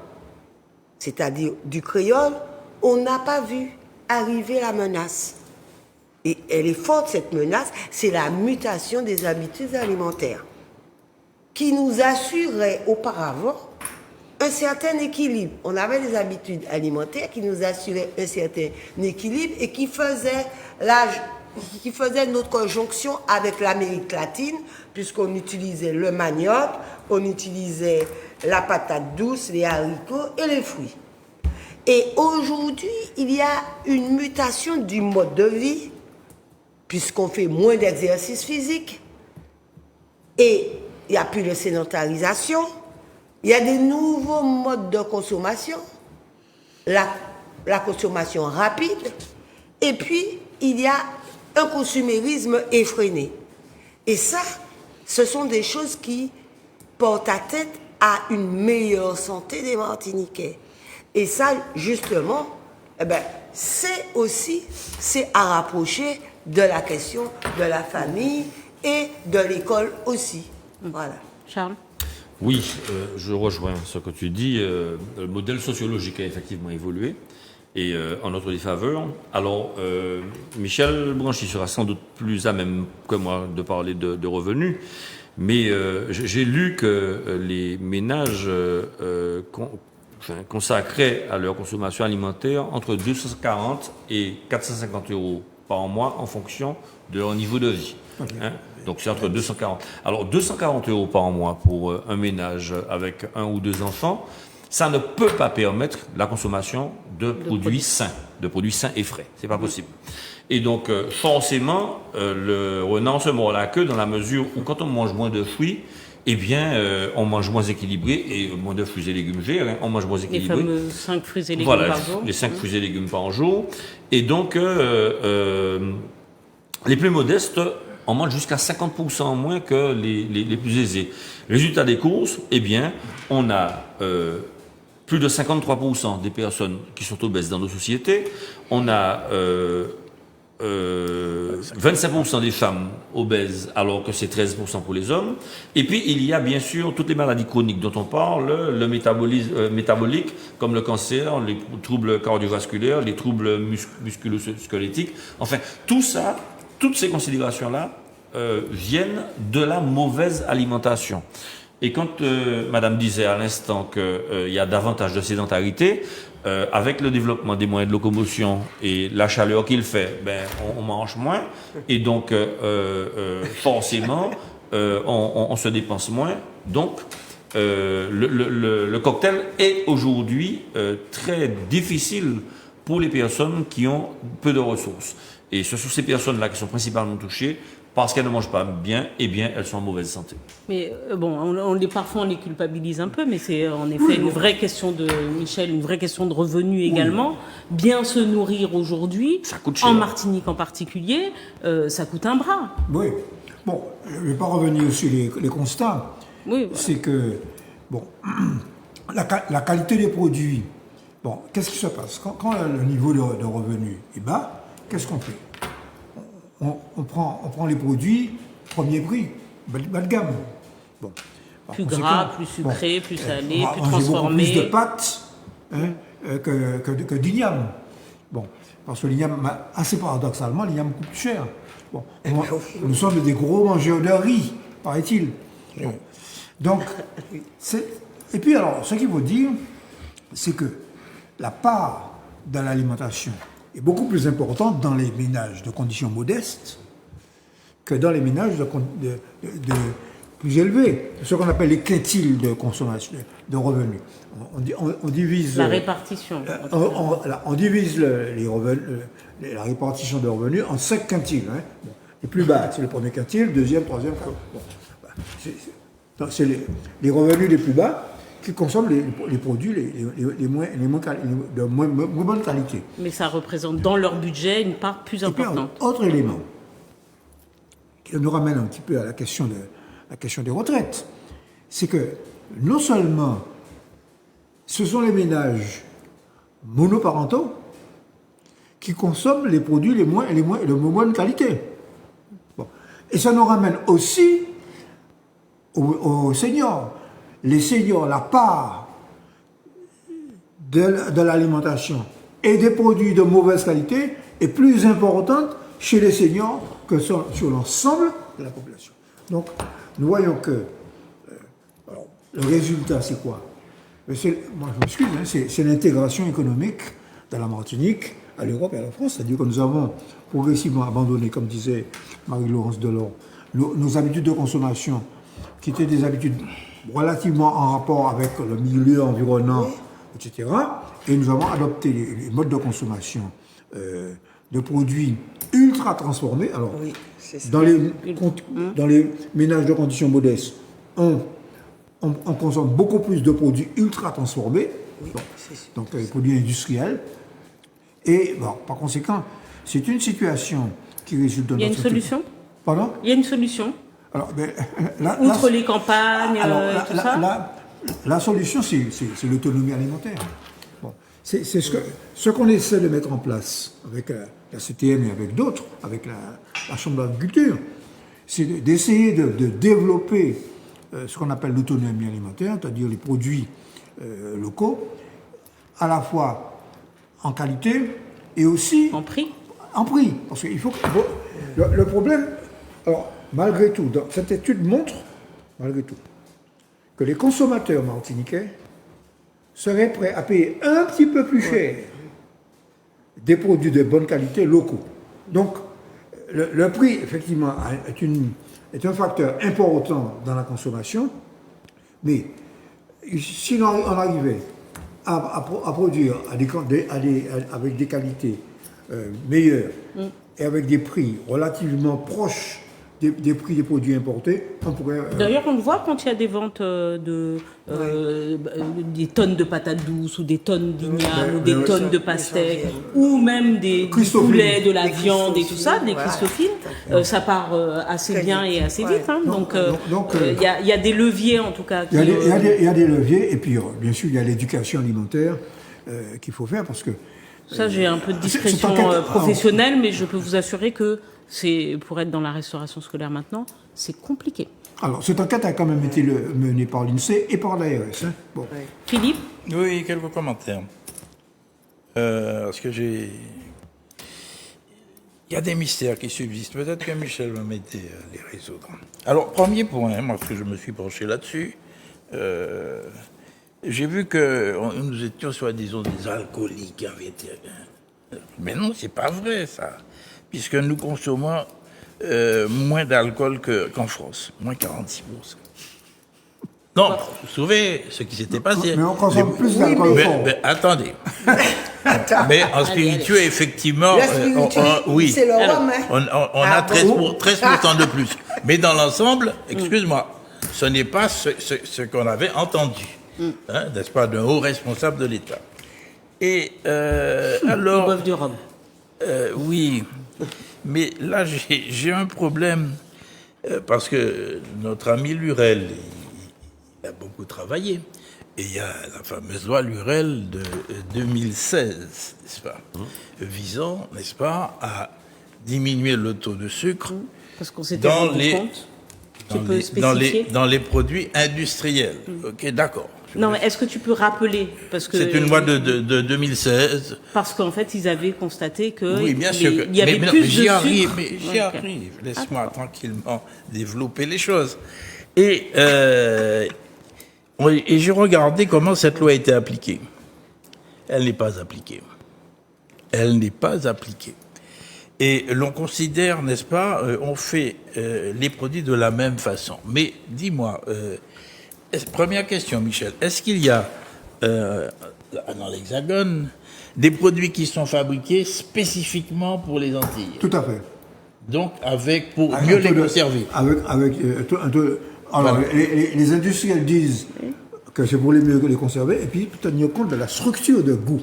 c'est-à-dire du créole, on n'a pas vu arriver la menace. Et elle est forte, cette menace, c'est la mutation des habitudes alimentaires, qui nous assurait auparavant un certain équilibre. On avait des habitudes alimentaires qui nous assuraient un certain équilibre et qui faisaient notre conjonction avec l'Amérique latine, puisqu'on utilisait le manioc, on utilisait la patate douce, les haricots et les fruits. Et aujourd'hui, il y a une mutation du mode de vie, puisqu'on fait moins d'exercice physique, et il n'y a plus de sédentarisation, il y a des nouveaux modes de consommation, la consommation rapide, et puis il y a un consumérisme effréné. Et ça, ce sont des choses qui portent à tête à une meilleure santé des Martiniquais. Et ça, justement, c'est à rapprocher de la question de la famille et de l'école aussi. Voilà. Charles? Oui, je rejoins ce que tu dis. Le modèle sociologique a effectivement évolué et en notre défaveur. Alors, Michel Branchi sera sans doute plus à même que moi de parler de revenus, mais j'ai lu que les ménages consacraient à leur consommation alimentaire entre 240 et 450 euros par mois en fonction de leur niveau de vie. Okay. Hein? Donc c'est entre 240. Alors 240 euros par mois pour un ménage avec 1 ou 2 enfants, ça ne peut pas permettre la consommation de produits sains et frais. C'est pas possible. Et donc forcément, le renard se mord la queue dans la mesure où quand on mange moins de fruits, eh bien, on mange moins équilibré, et moins de fruits et légumes verts, hein, on mange moins équilibré. Les fameux 5 fruits et légumes par jour. Les 5 fruits et légumes par jour. Et donc, les plus modestes, on mange jusqu'à 50% moins que les plus aisés. Résultat des courses, eh bien, on a plus de 53% des personnes qui sont obèses dans nos sociétés. On a 25% des femmes obèses, alors que c'est 13% pour les hommes. Et puis, il y a bien sûr toutes les maladies chroniques dont on parle, le métabolisme métabolique, comme le cancer, les troubles cardiovasculaires, les troubles musculo-squelettiques. Enfin, tout ça, toutes ces considérations-là viennent de la mauvaise alimentation. Et quand Madame disait à l'instant qu'il y a davantage de sédentarité, avec le développement des moyens de locomotion et la chaleur qu'il fait, on mange moins, et donc forcément on se dépense moins Donc, le cocktail est aujourd'hui très difficile pour les personnes qui ont peu de ressources. Et ce sont ces personnes-là qui sont principalement touchées parce qu'elles ne mangent pas bien, et bien elles sont en mauvaise santé. Mais bon, parfois on les culpabilise un peu, mais c'est en effet une vraie question de Michel, une vraie question de revenus également. Bien se nourrir aujourd'hui, Ça coûte cher. en Martinique en particulier, ça coûte un bras. Oui. Bon, je ne vais pas revenir sur les constats. Oui, voilà. C'est que, bon, la qualité des produits, bon, qu'est-ce qui se passe quand le niveau de revenu est bas, qu'est-ce qu'on fait on prend les produits premier prix, bas de gamme. Bon. Par Plus conséquent, gras, plus sucré, plus salé, on plus va manger beaucoup transformé. plus de pâtes que d'igname. Bon, parce que l'igname, assez paradoxalement, l'igname coûte plus cher. Bon, nous sommes des gros mangeurs de riz, paraît-il. Bon. Donc, et puis alors, ce qu'il faut dire, c'est que la part de l'alimentation est beaucoup plus importante dans les ménages de conditions modestes que dans les ménages de plus élevés, ce qu'on appelle les quintiles de consommation, de revenus. On divise La répartition. on divise les revenus, la répartition de revenus en 5 quintiles. Hein. Bon. Les plus bas, c'est le premier quintile, le deuxième, troisième, quatrième. Bon. C'est les revenus les plus bas qui consomment les produits de moins bonne qualité. Mais ça représente dans leur budget une part plus Et puis, importante. autre élément qui nous ramène un petit peu à la question des retraites, c'est que non seulement ce sont les ménages monoparentaux qui consomment les produits de moins bonne qualité. Bon. Et ça nous ramène aussi aux seniors. Les seniors, la part de l'alimentation et des produits de mauvaise qualité est plus importante chez les seniors que sur l'ensemble de la population. Donc, nous voyons que alors, le résultat, c'est quoi? Moi, je m'excuse, hein, c'est l'intégration économique de la Martinique à l'Europe et à la France. C'est-à-dire que nous avons progressivement abandonné, comme disait Marie-Laurence Delors, nos habitudes de consommation, qui étaient des habitudes relativement en rapport avec le milieu environnant, etc. Et nous avons adopté les modes de consommation de produits ultra transformés. Alors, Oui, c'est ça. dans les ménages de conditions modestes, on consomme beaucoup plus de produits ultra transformés, Oui, c'est sûr. donc les produits industriels. Et bon, par conséquent, c'est une situation qui résulte de Il y a une notre... solution? Pardon? Il y a une solution? Alors, là, Outre les campagnes, tout ça? la solution, c'est l'autonomie alimentaire. Bon, c'est ce qu'on essaie de mettre en place avec la CTM et avec d'autres, avec la Chambre d'agriculture, c'est d'essayer de développer ce qu'on appelle l'autonomie alimentaire, c'est-à-dire les produits locaux, à la fois en qualité et aussi En prix? en prix. Parce qu'il faut que, le problème, alors, malgré tout, cette étude montre, malgré tout, que les consommateurs martiniquais seraient prêts à payer un petit peu plus cher des produits de bonne qualité locaux. Donc, le prix, effectivement, est un facteur important dans la consommation, mais si on arrivait à produire avec des qualités meilleures et avec des prix relativement proches des prix des produits importés, on pourrait... D'ailleurs, on le voit quand il y a des ventes des tonnes de patates douces ou des tonnes d'igname ou des tonnes de pastèques ou même du poulet, de la viande et tout ça, des christophines, ça part assez bien et assez vite. Hein. Donc, il y a des leviers en tout cas. Il y a des leviers et puis bien sûr il y a l'éducation alimentaire qu'il faut faire parce que... Ça, j'ai un peu de discrétion professionnelle, mais je peux vous assurer que pour être dans la restauration scolaire maintenant, c'est compliqué. Alors, cette enquête a quand même été menée par l'INSEE et par l'ARS. Hein. Bon. Philippe? Oui, quelques commentaires. Parce que il y a des mystères qui subsistent. Peut-être que Michel va m'aider à les résoudre. Alors, premier point, moi, parce que je me suis penché là-dessus, j'ai vu que nous étions soi-disant des alcooliques invétérés. Mais non, c'est pas vrai, ça. Puisque nous consommons moins d'alcool qu'en France, moins 46%. Non, vous vous souvenez ce qui s'était passé. Mais on consomme plus Oui, d'alcool mais- fort. Mais attendez. Mais en spiritueux, effectivement, La spiritualité, oui, c'est le rhum, hein. on Ah a 13%, bon 13% de plus. Mais dans l'ensemble, excuse-moi, ce n'est pas ce qu'on avait entendu, hein, n'est-ce pas, d'un haut responsable de l'État. Et Ils alors, boivent du rhum. oui, mais là j'ai un problème parce que notre ami Lurel, il a beaucoup travaillé. Et il y a la fameuse loi Lurel de 2016, n'est-ce pas, visant, n'est-ce pas, à diminuer le taux de sucre Parce qu'on s'était dans rendu les, compte. Tu dans peux les, spécifier dans les produits industriels. Ok, d'accord. Non, mais est-ce que tu peux rappeler parce que C'est une loi de 2016. Parce qu'en fait, ils avaient constaté que Oui, bien sûr. il y avait mais plus de j'y arrive, sucre. mais j'y Ok. arrive. Laisse-moi tranquillement développer les choses. Et j'ai regardé comment cette loi a été appliquée. Elle n'est pas appliquée. Elle n'est pas appliquée. Et l'on considère, n'est-ce pas, on fait les produits de la même façon. Mais dis-moi, première question, Michel, est-ce qu'il y a dans l'Hexagone des produits qui sont fabriqués spécifiquement pour les Antilles? Tout à fait. Donc, pour Avec mieux un les taux de- conserver. Alors, Voilà. les industriels disent que c'est pour les mieux les conserver, et puis tenir compte de la structure de goût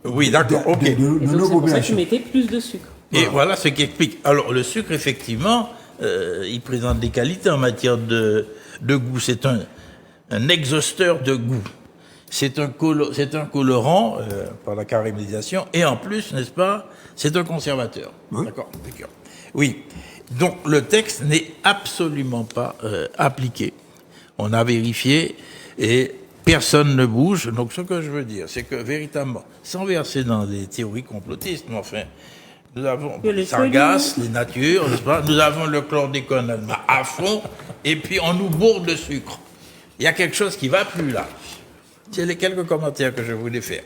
Oui, d'accord, ok. de Et nos donc, c'est pour ça que tu populations. mettais plus de sucre. Et voilà ce qui explique. Alors, le sucre, effectivement, il présente des qualités en matière de goût. C'est un exhausteur de goût. C'est un colorant par la caramélisation. Et en plus, n'est-ce pas, c'est un conservateur. Oui. D'accord. Oui. Donc, le texte n'est absolument pas appliqué. On a vérifié et personne ne bouge. Donc, ce que je veux dire, c'est que véritablement, sans verser dans des théories complotistes, mais enfin, nous avons Il y a les les sargasses, les natures, n'est-ce pas? Nous avons le chlordécone allemand à fond, et puis on nous bourre de sucre. Il y a quelque chose qui va plus là. C'est les quelques commentaires que je voulais faire.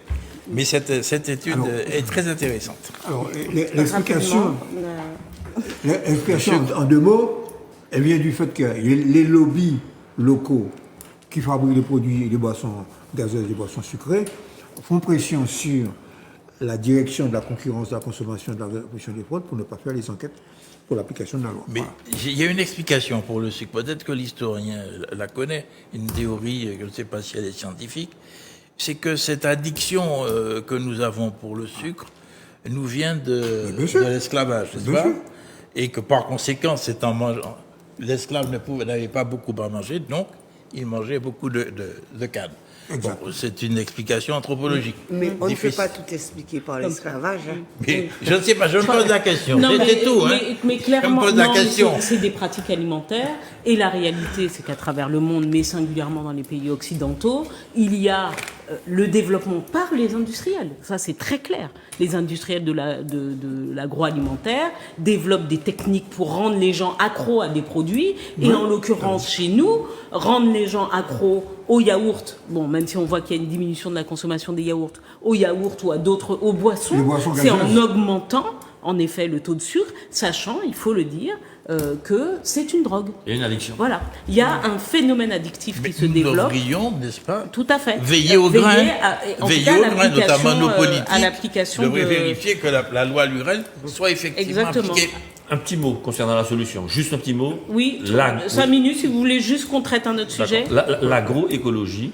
Mais cette étude est très intéressante. Alors, l'explication, Rapidement, l'explication en deux mots, elle vient du fait que les lobbies locaux qui fabriquent des produits, des boissons gazeuses, des boissons sucrées, font pression sur la direction de la concurrence, de la consommation, de la répression des fraudes pour ne pas faire les enquêtes pour l'application de la loi. Mais Voilà. il y a une explication pour le sucre. Peut-être que l'historien la connaît, une théorie, je ne sais pas si elle est scientifique. C'est que cette addiction que nous avons pour le sucre nous vient de bien sûr. l'esclavage, n'est-ce Bien pas? sûr. Et que par conséquent, c'est en mangeant. L'esclave n'avait pas beaucoup à manger, donc il mangeait beaucoup de canne. Exact. Bon, c'est une explication anthropologique. Mais on ne peut Difficile. pas tout expliquer par l'esclavage. hein. Mais je ne sais pas, je me pose la question. Non, C'était tout, hein. mais clairement, je me pose la non, mais question. c'est des pratiques alimentaires. Et la réalité, c'est qu'à travers le monde, mais singulièrement dans les pays occidentaux, il y a le développement par les industriels. Ça, c'est très clair. Les industriels de l'agroalimentaire développent des techniques pour rendre les gens accros à des produits. Et en l'occurrence, chez nous, rendre les gens accros au yaourt, bon, même si on voit qu'il y a une diminution de la consommation des yaourts, aux ou à d'autres, aux boissons, Les boissons c'est en gazeuses. augmentant, en effet, le taux de sucre, sachant, il faut le dire, que c'est une drogue. Il y a une addiction. Voilà. Il y a un phénomène addictif Mais qui se nous développe. devrions, n'est-ce pas, Tout à fait. veiller au grain, en tout veiller cas, au grain, l'application, notamment nos politiques, à l'application devraient de... vérifier que la loi Lurel soit effectivement Exactement. appliquée. Un petit mot concernant la solution. Juste un petit mot. Oui, La- 5 minutes, si vous voulez juste qu'on traite un autre sujet. L'agroécologie,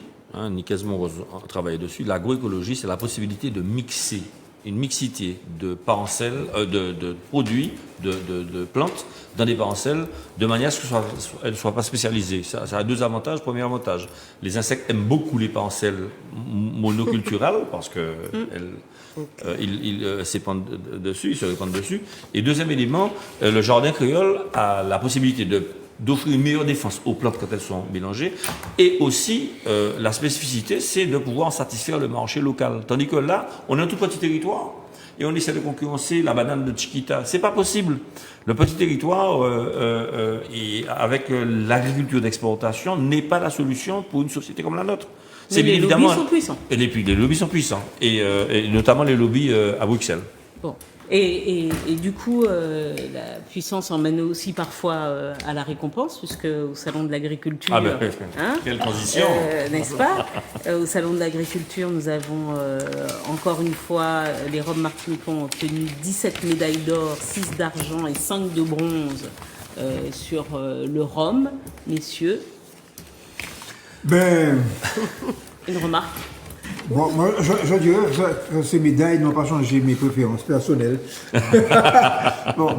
Nick Esmond a travaillé dessus, l'agroécologie, c'est la possibilité de mixer, une mixité de parcelles, de produits, de plantes dans des parcelles, de manière à ce qu'elles ne soient pas spécialisées. Ça a deux avantages. Premier avantage, les insectes aiment beaucoup les parcelles monoculturales parce que ils s'épandent dessus, ils se répandent dessus. Et deuxième élément, le jardin créole a la possibilité d'offrir une meilleure défense aux plantes quand elles sont mélangées. Et aussi, la spécificité, c'est de pouvoir satisfaire le marché local. Tandis que là, on a un tout petit territoire et on essaie de concurrencer la banane de Chiquita. C'est pas possible. Le petit territoire, et avec l'agriculture d'exportation, n'est pas la solution pour une société comme la nôtre. Mais les lobbies sont puissants. Et puis les lobbies sont puissants. Et notamment les lobbies à Bruxelles. Bon. Et du coup, la puissance emmène aussi parfois à la récompense, puisque au Salon de l'Agriculture... Ah ben, quelle transition. N'est-ce pas? Au Salon de l'Agriculture, nous avons encore une fois, les Roms martiniquais ont obtenu 17 médailles d'or, 6 d'argent et 5 de bronze sur le Rhum, messieurs. Ben, Une remarque? bon, moi, je dirais que ces médailles n'ont pas changé mes préférences personnelles. Bon,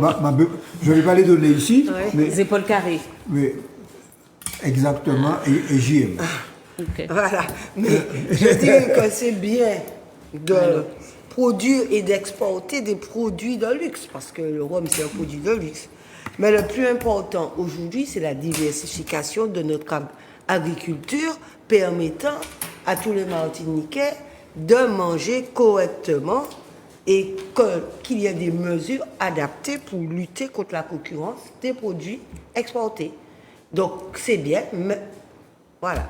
je ne vais pas les donner ici, Les épaules carrées. mais exactement, et j'y aime. Ok. Voilà. Mais je dirais que c'est bien de produire et d'exporter des produits de luxe, parce que le rhum, c'est un produit de luxe. Mais le plus important aujourd'hui, c'est la diversification de notre agriculture permettant à tous les Martiniquais de manger correctement et qu'il y ait des mesures adaptées pour lutter contre la concurrence des produits exportés. Donc c'est bien, mais voilà.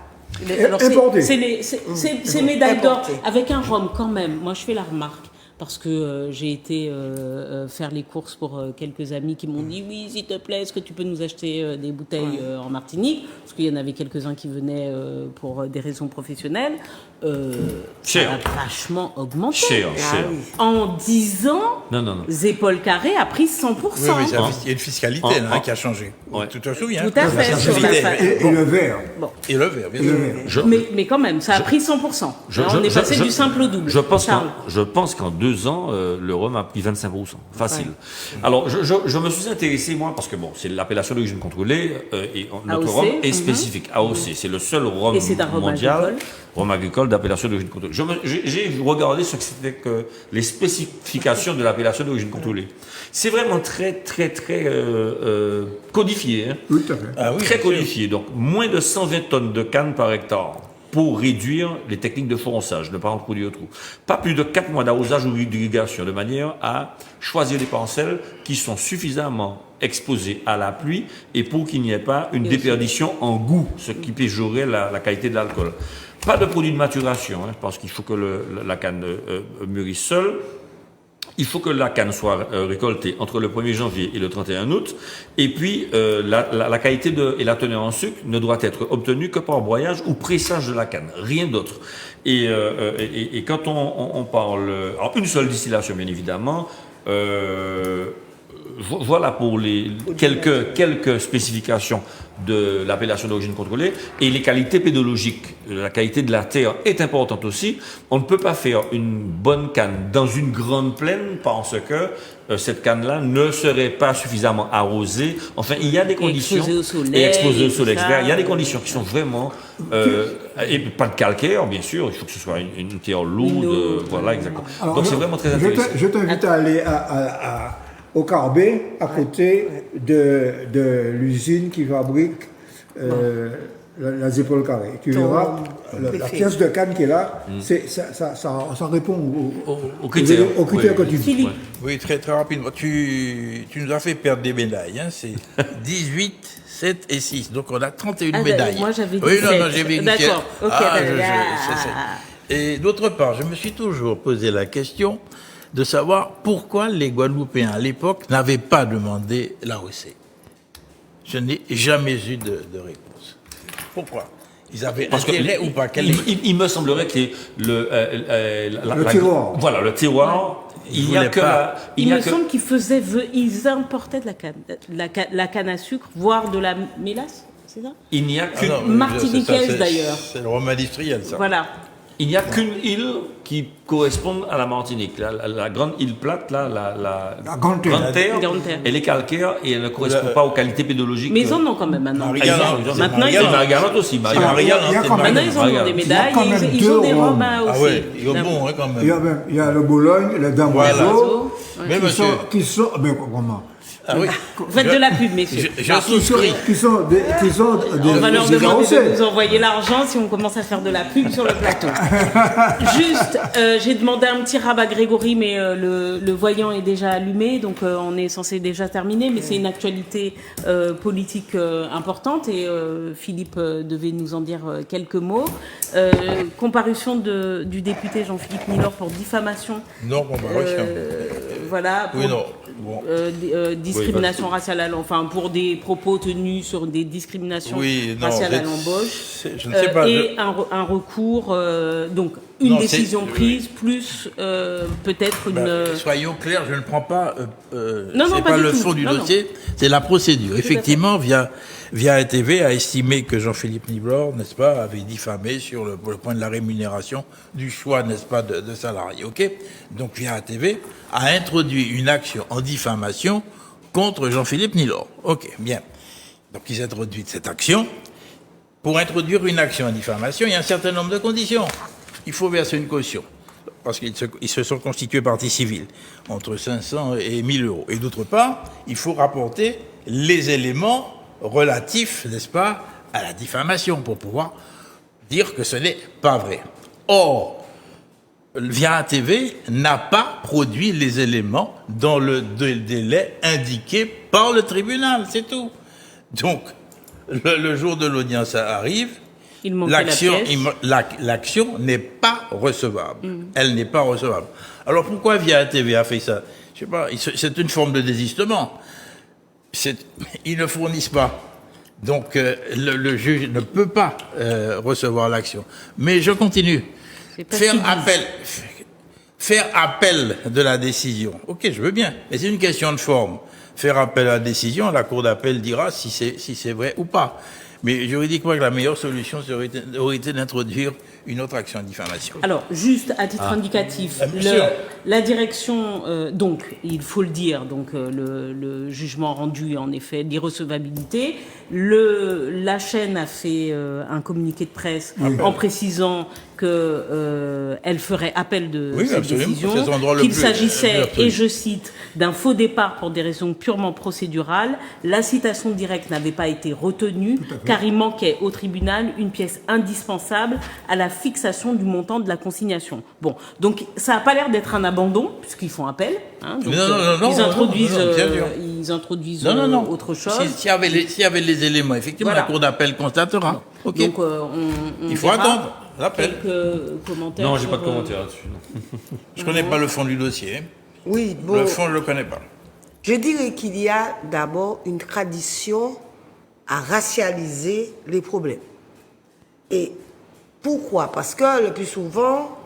Alors, Importé. ces médailles d'or Importé. avec un rhum quand même. Moi, je fais la remarque parce que j'ai été faire les courses pour quelques amis qui m'ont dit oui, s'il te plaît, est-ce que tu peux nous acheter des bouteilles en Martinique, parce qu'il y en avait quelques-uns qui venaient pour des raisons professionnelles. Ça Cher. a vachement augmenté. Cher. En 10 ans, Non. Épaules Carrées a pris 100%. Oui, mais il y a une fiscalité qui a changé. Ouais. Tu te souviens? Tout à fait, tout à fait. Et le verre. Et le verre, bien sûr. Mais quand même, ça a pris 100%. On est passé du simple au double. Je pense Charles. qu'en 2 ans, le rhum a pris 25%. Facile. Alors, je me suis intéressé, moi, parce que bon, c'est l'appellation d'origine contrôlée, et notre AOC, rhum est spécifique. AOC, c'est le seul rhum Et c'est un rhum mondial, agricole. rhum agricole d'appellation d'origine contrôlée. J'ai regardé ce que c'était que les spécifications de l'appellation d'origine contrôlée. C'est vraiment très codifié. Hein. Tout à fait. Ah oui, Très bien sûr. codifié. Donc, moins de 120 tonnes de canne par hectare pour réduire les techniques de foronçage, ne pas en produire trop. Pas plus de 4 mois d'arrosage ou d'irrigation, de manière à choisir des parcelles qui sont suffisamment exposées à la pluie et pour qu'il n'y ait pas une déperdition en goût, ce qui péjorerait la qualité de l'alcool. Pas de produits de maturation, hein, parce qu'il faut que la canne mûrisse seule. Il faut que la canne soit récoltée entre le 1er janvier et le 31 août. Et puis, la qualité et la teneur en sucre ne doit être obtenue que par broyage ou pressage de la canne. Rien d'autre. Et quand on parle... Alors, une seule distillation, bien évidemment. Voilà pour les quelques spécifications de l'appellation d'origine contrôlée. Et les qualités pédologiques, la qualité de la terre est importante aussi. On ne peut pas faire une bonne canne dans une grande plaine parce que cette canne-là ne serait pas suffisamment arrosée. Enfin, il y a des conditions. Exposée au soleil, Et exposée au tout soleil, ça. etc. Il y a des conditions qui sont vraiment... et pas de calcaire, bien sûr. Il faut que ce soit une terre lourde. Voilà, exactement. Alors, Donc, c'est vraiment très intéressant. Je t'invite à aller au Carbet, à côté de l'usine qui fabrique les épaules carrées. Tu verras, la pièce de canne qui est là, ça répond Aux critères. aux critères que Oui. tu dis. Philippe, Oui, très rapidement. Tu nous as fait perdre des médailles. Hein. C'est 18, 7 et 6. Donc on a 31 médailles. moi j'avais dit Oui, non, 7. j'ai vérifié. D'accord, ok. C'est. Et d'autre part, je me suis toujours posé la question de savoir pourquoi les Guadeloupéens à l'époque n'avaient pas demandé l'AOC. Je n'ai jamais eu de réponse. Pourquoi? Ils avaient intérêt ou pas? Il me semblerait que Le terroir. Voilà, le terroir. Il n'y a que Il me semble qu'ils importaient de la canne à sucre, voire de la mélasse, c'est ça? il n'y a qu'une Martiniquaise, d'ailleurs. C'est le rhum industriel, ça. Voilà. il n'y a qu'une île qui correspond à la Martinique. La grande île plate, là, la Grande Terre. Grande Terre. elle est calcaire et elle ne correspond pas aux qualités pédologiques. Mais ils en ont quand même maintenant. Marie-Galante. Maintenant, ils Il y en a Marie-Galante aussi. Alors, il y a quand même- Maintenant, ils en ont des médailles. quand même Ils ont deux des rhums. robes à Ah aussi. ouais, ils sont bons, hein, quand même. Il y a le Bologne, le Damoiseau, Mais monsieur, qui sont, ben, comment? ah oui, Faites de la pub, messieurs. je souscris. Qui sont des On va leur des demander avancées. de nous envoyer l'argent si on commence à faire de la pub sur le plateau. Juste, j'ai demandé un petit rabat à Grégory, mais le voyant est déjà allumé, donc on est censé déjà terminer, mais c'est une actualité politique importante et Philippe devait nous en dire quelques mots. Comparution du député Jean-Philippe Nilor pour diffamation Non, comparution. voilà, pour, Oui, non. Bon. discrimination raciale à l'embauche, enfin pour des propos tenus sur des discriminations Oui, non, raciales à c'est- l'embauche, je ne sais pas, et un recours, donc une Non, décision c'est- prise plus peut-être une. Soyons clairs, je ne prends pas. Non, c'est pas pas du le tout. fond du Non, dossier, c'est la procédure. à fait. Effectivement, via TV a estimé que Jean-Philippe Niblor, n'est-ce pas, avait diffamé sur le point de la rémunération du choix, n'est-ce pas, de salariés. Ok. Donc via TV a introduit une action en diffamation contre Jean-Philippe Niblor. Ok, bien. Donc ils introduisent cette action. Pour introduire une action en diffamation, il y a un certain nombre de conditions. Il faut verser une caution, parce qu'ils se sont constitués partie civile, entre 500 et 1000 euros. Et d'autre part, il faut rapporter les éléments relatifs, n'est-ce pas, à la diffamation, pour pouvoir dire que ce n'est pas vrai. Or, Via TV n'a pas produit les éléments dans le délai indiqué par le tribunal, c'est tout. Donc, le jour de l'audience arrive, Il manquait la pièce. l'action n'est pas recevable. Elle n'est pas recevable. Alors pourquoi Via TV a fait ça? Je sais pas, c'est une forme de désistement. Ils ne fournissent pas. Donc le juge ne peut pas recevoir l'action. Mais je continue. C'est pas ce qu'ils disent. Faire appel de la décision. Ok, je veux bien. Mais c'est une question de forme. Faire appel à la décision, la cour d'appel dira si c'est vrai ou pas. Mais juridiquement, la meilleure solution aurait été d'introduire une autre action de diffamation. Alors, juste à titre indicatif, bien sûr. la direction, donc, il faut le dire, donc le jugement rendu en effet d'irrecevabilité. La chaîne a fait un communiqué de presse en précisant que elle ferait appel de Oui, cette absolument. décision, C'est son droit le qu'il plus s'agissait, absolu. et je cite, d'un faux départ pour des raisons purement procédurales. La citation directe n'avait pas été retenue car il manquait au tribunal une pièce indispensable à la fixation du montant de la consignation. Bon, donc ça n'a pas l'air d'être un abandon puisqu'ils font appel. Hein, donc, Non, ils introduisent, bien sûr. ils introduisent Non. autre chose. S'il y avait les éléments, effectivement, Voilà. la cour d'appel constatera. Ok. Donc Il faut verra. attendre l'appel. Quelques commentaires. Non, j'ai sur, pas de commentaire là-dessus. non. Je connais pas le fond du dossier. Oui, bon, Le fond, je le connais pas. je dirais qu'il y a d'abord une tradition à racialiser les problèmes. Et pourquoi? Parce que le plus souvent,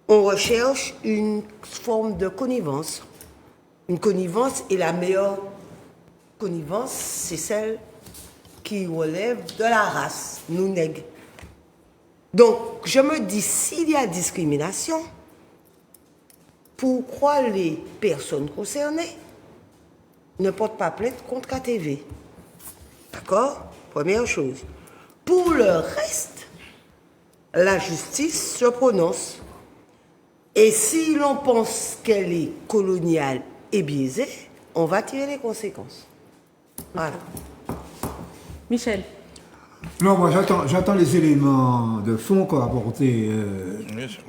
on recherche une forme de connivence. Une connivence, et la meilleure connivence, c'est celle qui relève de la race, nous nègres. Donc, je me dis, s'il y a discrimination, pourquoi les personnes concernées ne portent pas plainte contre KTV? D'accord? Première chose. Pour le reste, la justice se prononce. Et si l'on pense qu'elle est coloniale et biaisée, on va tirer les conséquences. Voilà. Michel. Non, moi j'attends les éléments de fond qu'a apporté Bien sûr.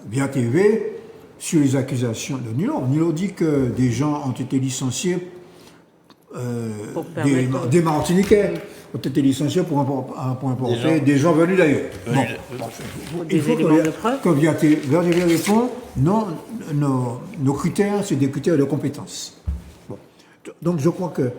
Via TV sur les accusations de Nilo. Nilo dit que des gens ont été licenciés, Pour permettre- des Martiniquais ont été licenciés pour importer des gens venus d'ailleurs. Bon. Des Il faut éléments de preuve. que Via TV répond, non, nos critères, c'est des critères de compétence. Bon. Donc je crois que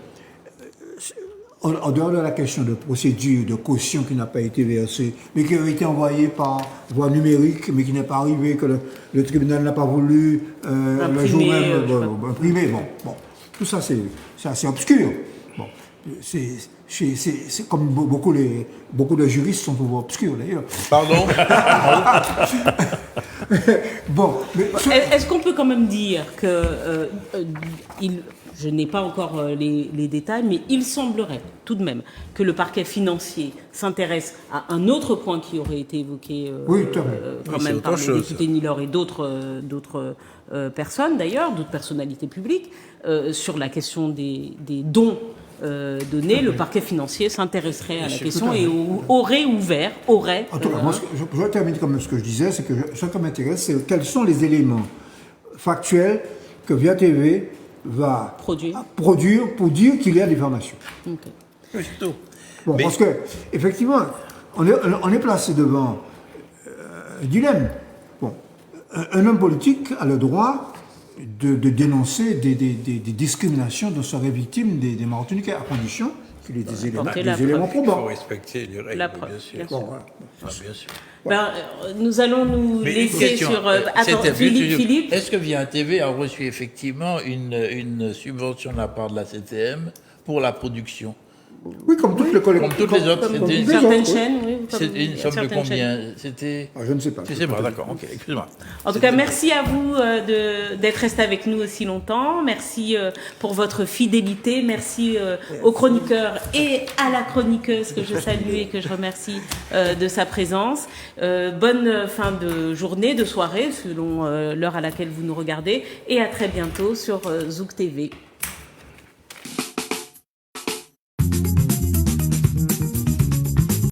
en dehors de la question de procédure, de caution qui n'a pas été versée, mais qui a été envoyée par voie numérique, mais qui n'est pas arrivée, que le tribunal n'a pas voulu le jour même imprimer. Bon. Tout ça, c'est assez obscur. Bon. C'est comme beaucoup de juristes sont obscurs d'ailleurs. Pardon. Bon, mais Est-ce qu'on peut quand même dire que je n'ai pas encore les détails, mais il semblerait tout de même que le parquet financier s'intéresse à un autre point qui aurait été évoqué Oui, tout à fait. quand Oui, même c'est par autre le chose. député Nilor et d'autres personnes d'ailleurs, d'autres personnalités publiques, sur la question des dons donnés. Le parquet financier s'intéresserait à la question et aurait ouvert. En tout cas, moi, je termine comme ce que je disais, c'est que ce qui m'intéresse, c'est quels sont les éléments factuels que Via TV va Produire. produire pour dire qu'il y a diffamation. Ok. Oui, c'est tout. Bon, Mais- parce que, effectivement, on est placé devant un dilemme. Bon, un homme politique a le droit de dénoncer des discriminations dont seraient victimes des Martiniquais, à condition qu'il y ait des éléments Il faut probants. respecter les règles, La bien preuve, sûr. bien sûr. Bon, voilà. Ah, bien sûr. Ben, nous allons nous Mais une laisser question, sur... c'était attends, Philippe. Est-ce que Via TV a reçu effectivement une subvention de la part de la CTM pour la production? Oui, comme toutes les Comme toutes les autres, comme c'était toutes les Certaines autres, oui. chaînes, oui. C'est une somme de certaines combien? chaînes. C'était... Ah, je ne sais pas. Je sais pas, d'accord, ok, excuse-moi. En tout cas, merci à vous d'être resté avec nous aussi longtemps. Merci pour votre fidélité. Merci aux chroniqueurs et à la chroniqueuse que je salue et que je remercie de sa présence. Bonne fin de journée, de soirée, selon l'heure à laquelle vous nous regardez. Et à très bientôt sur Zouk TV.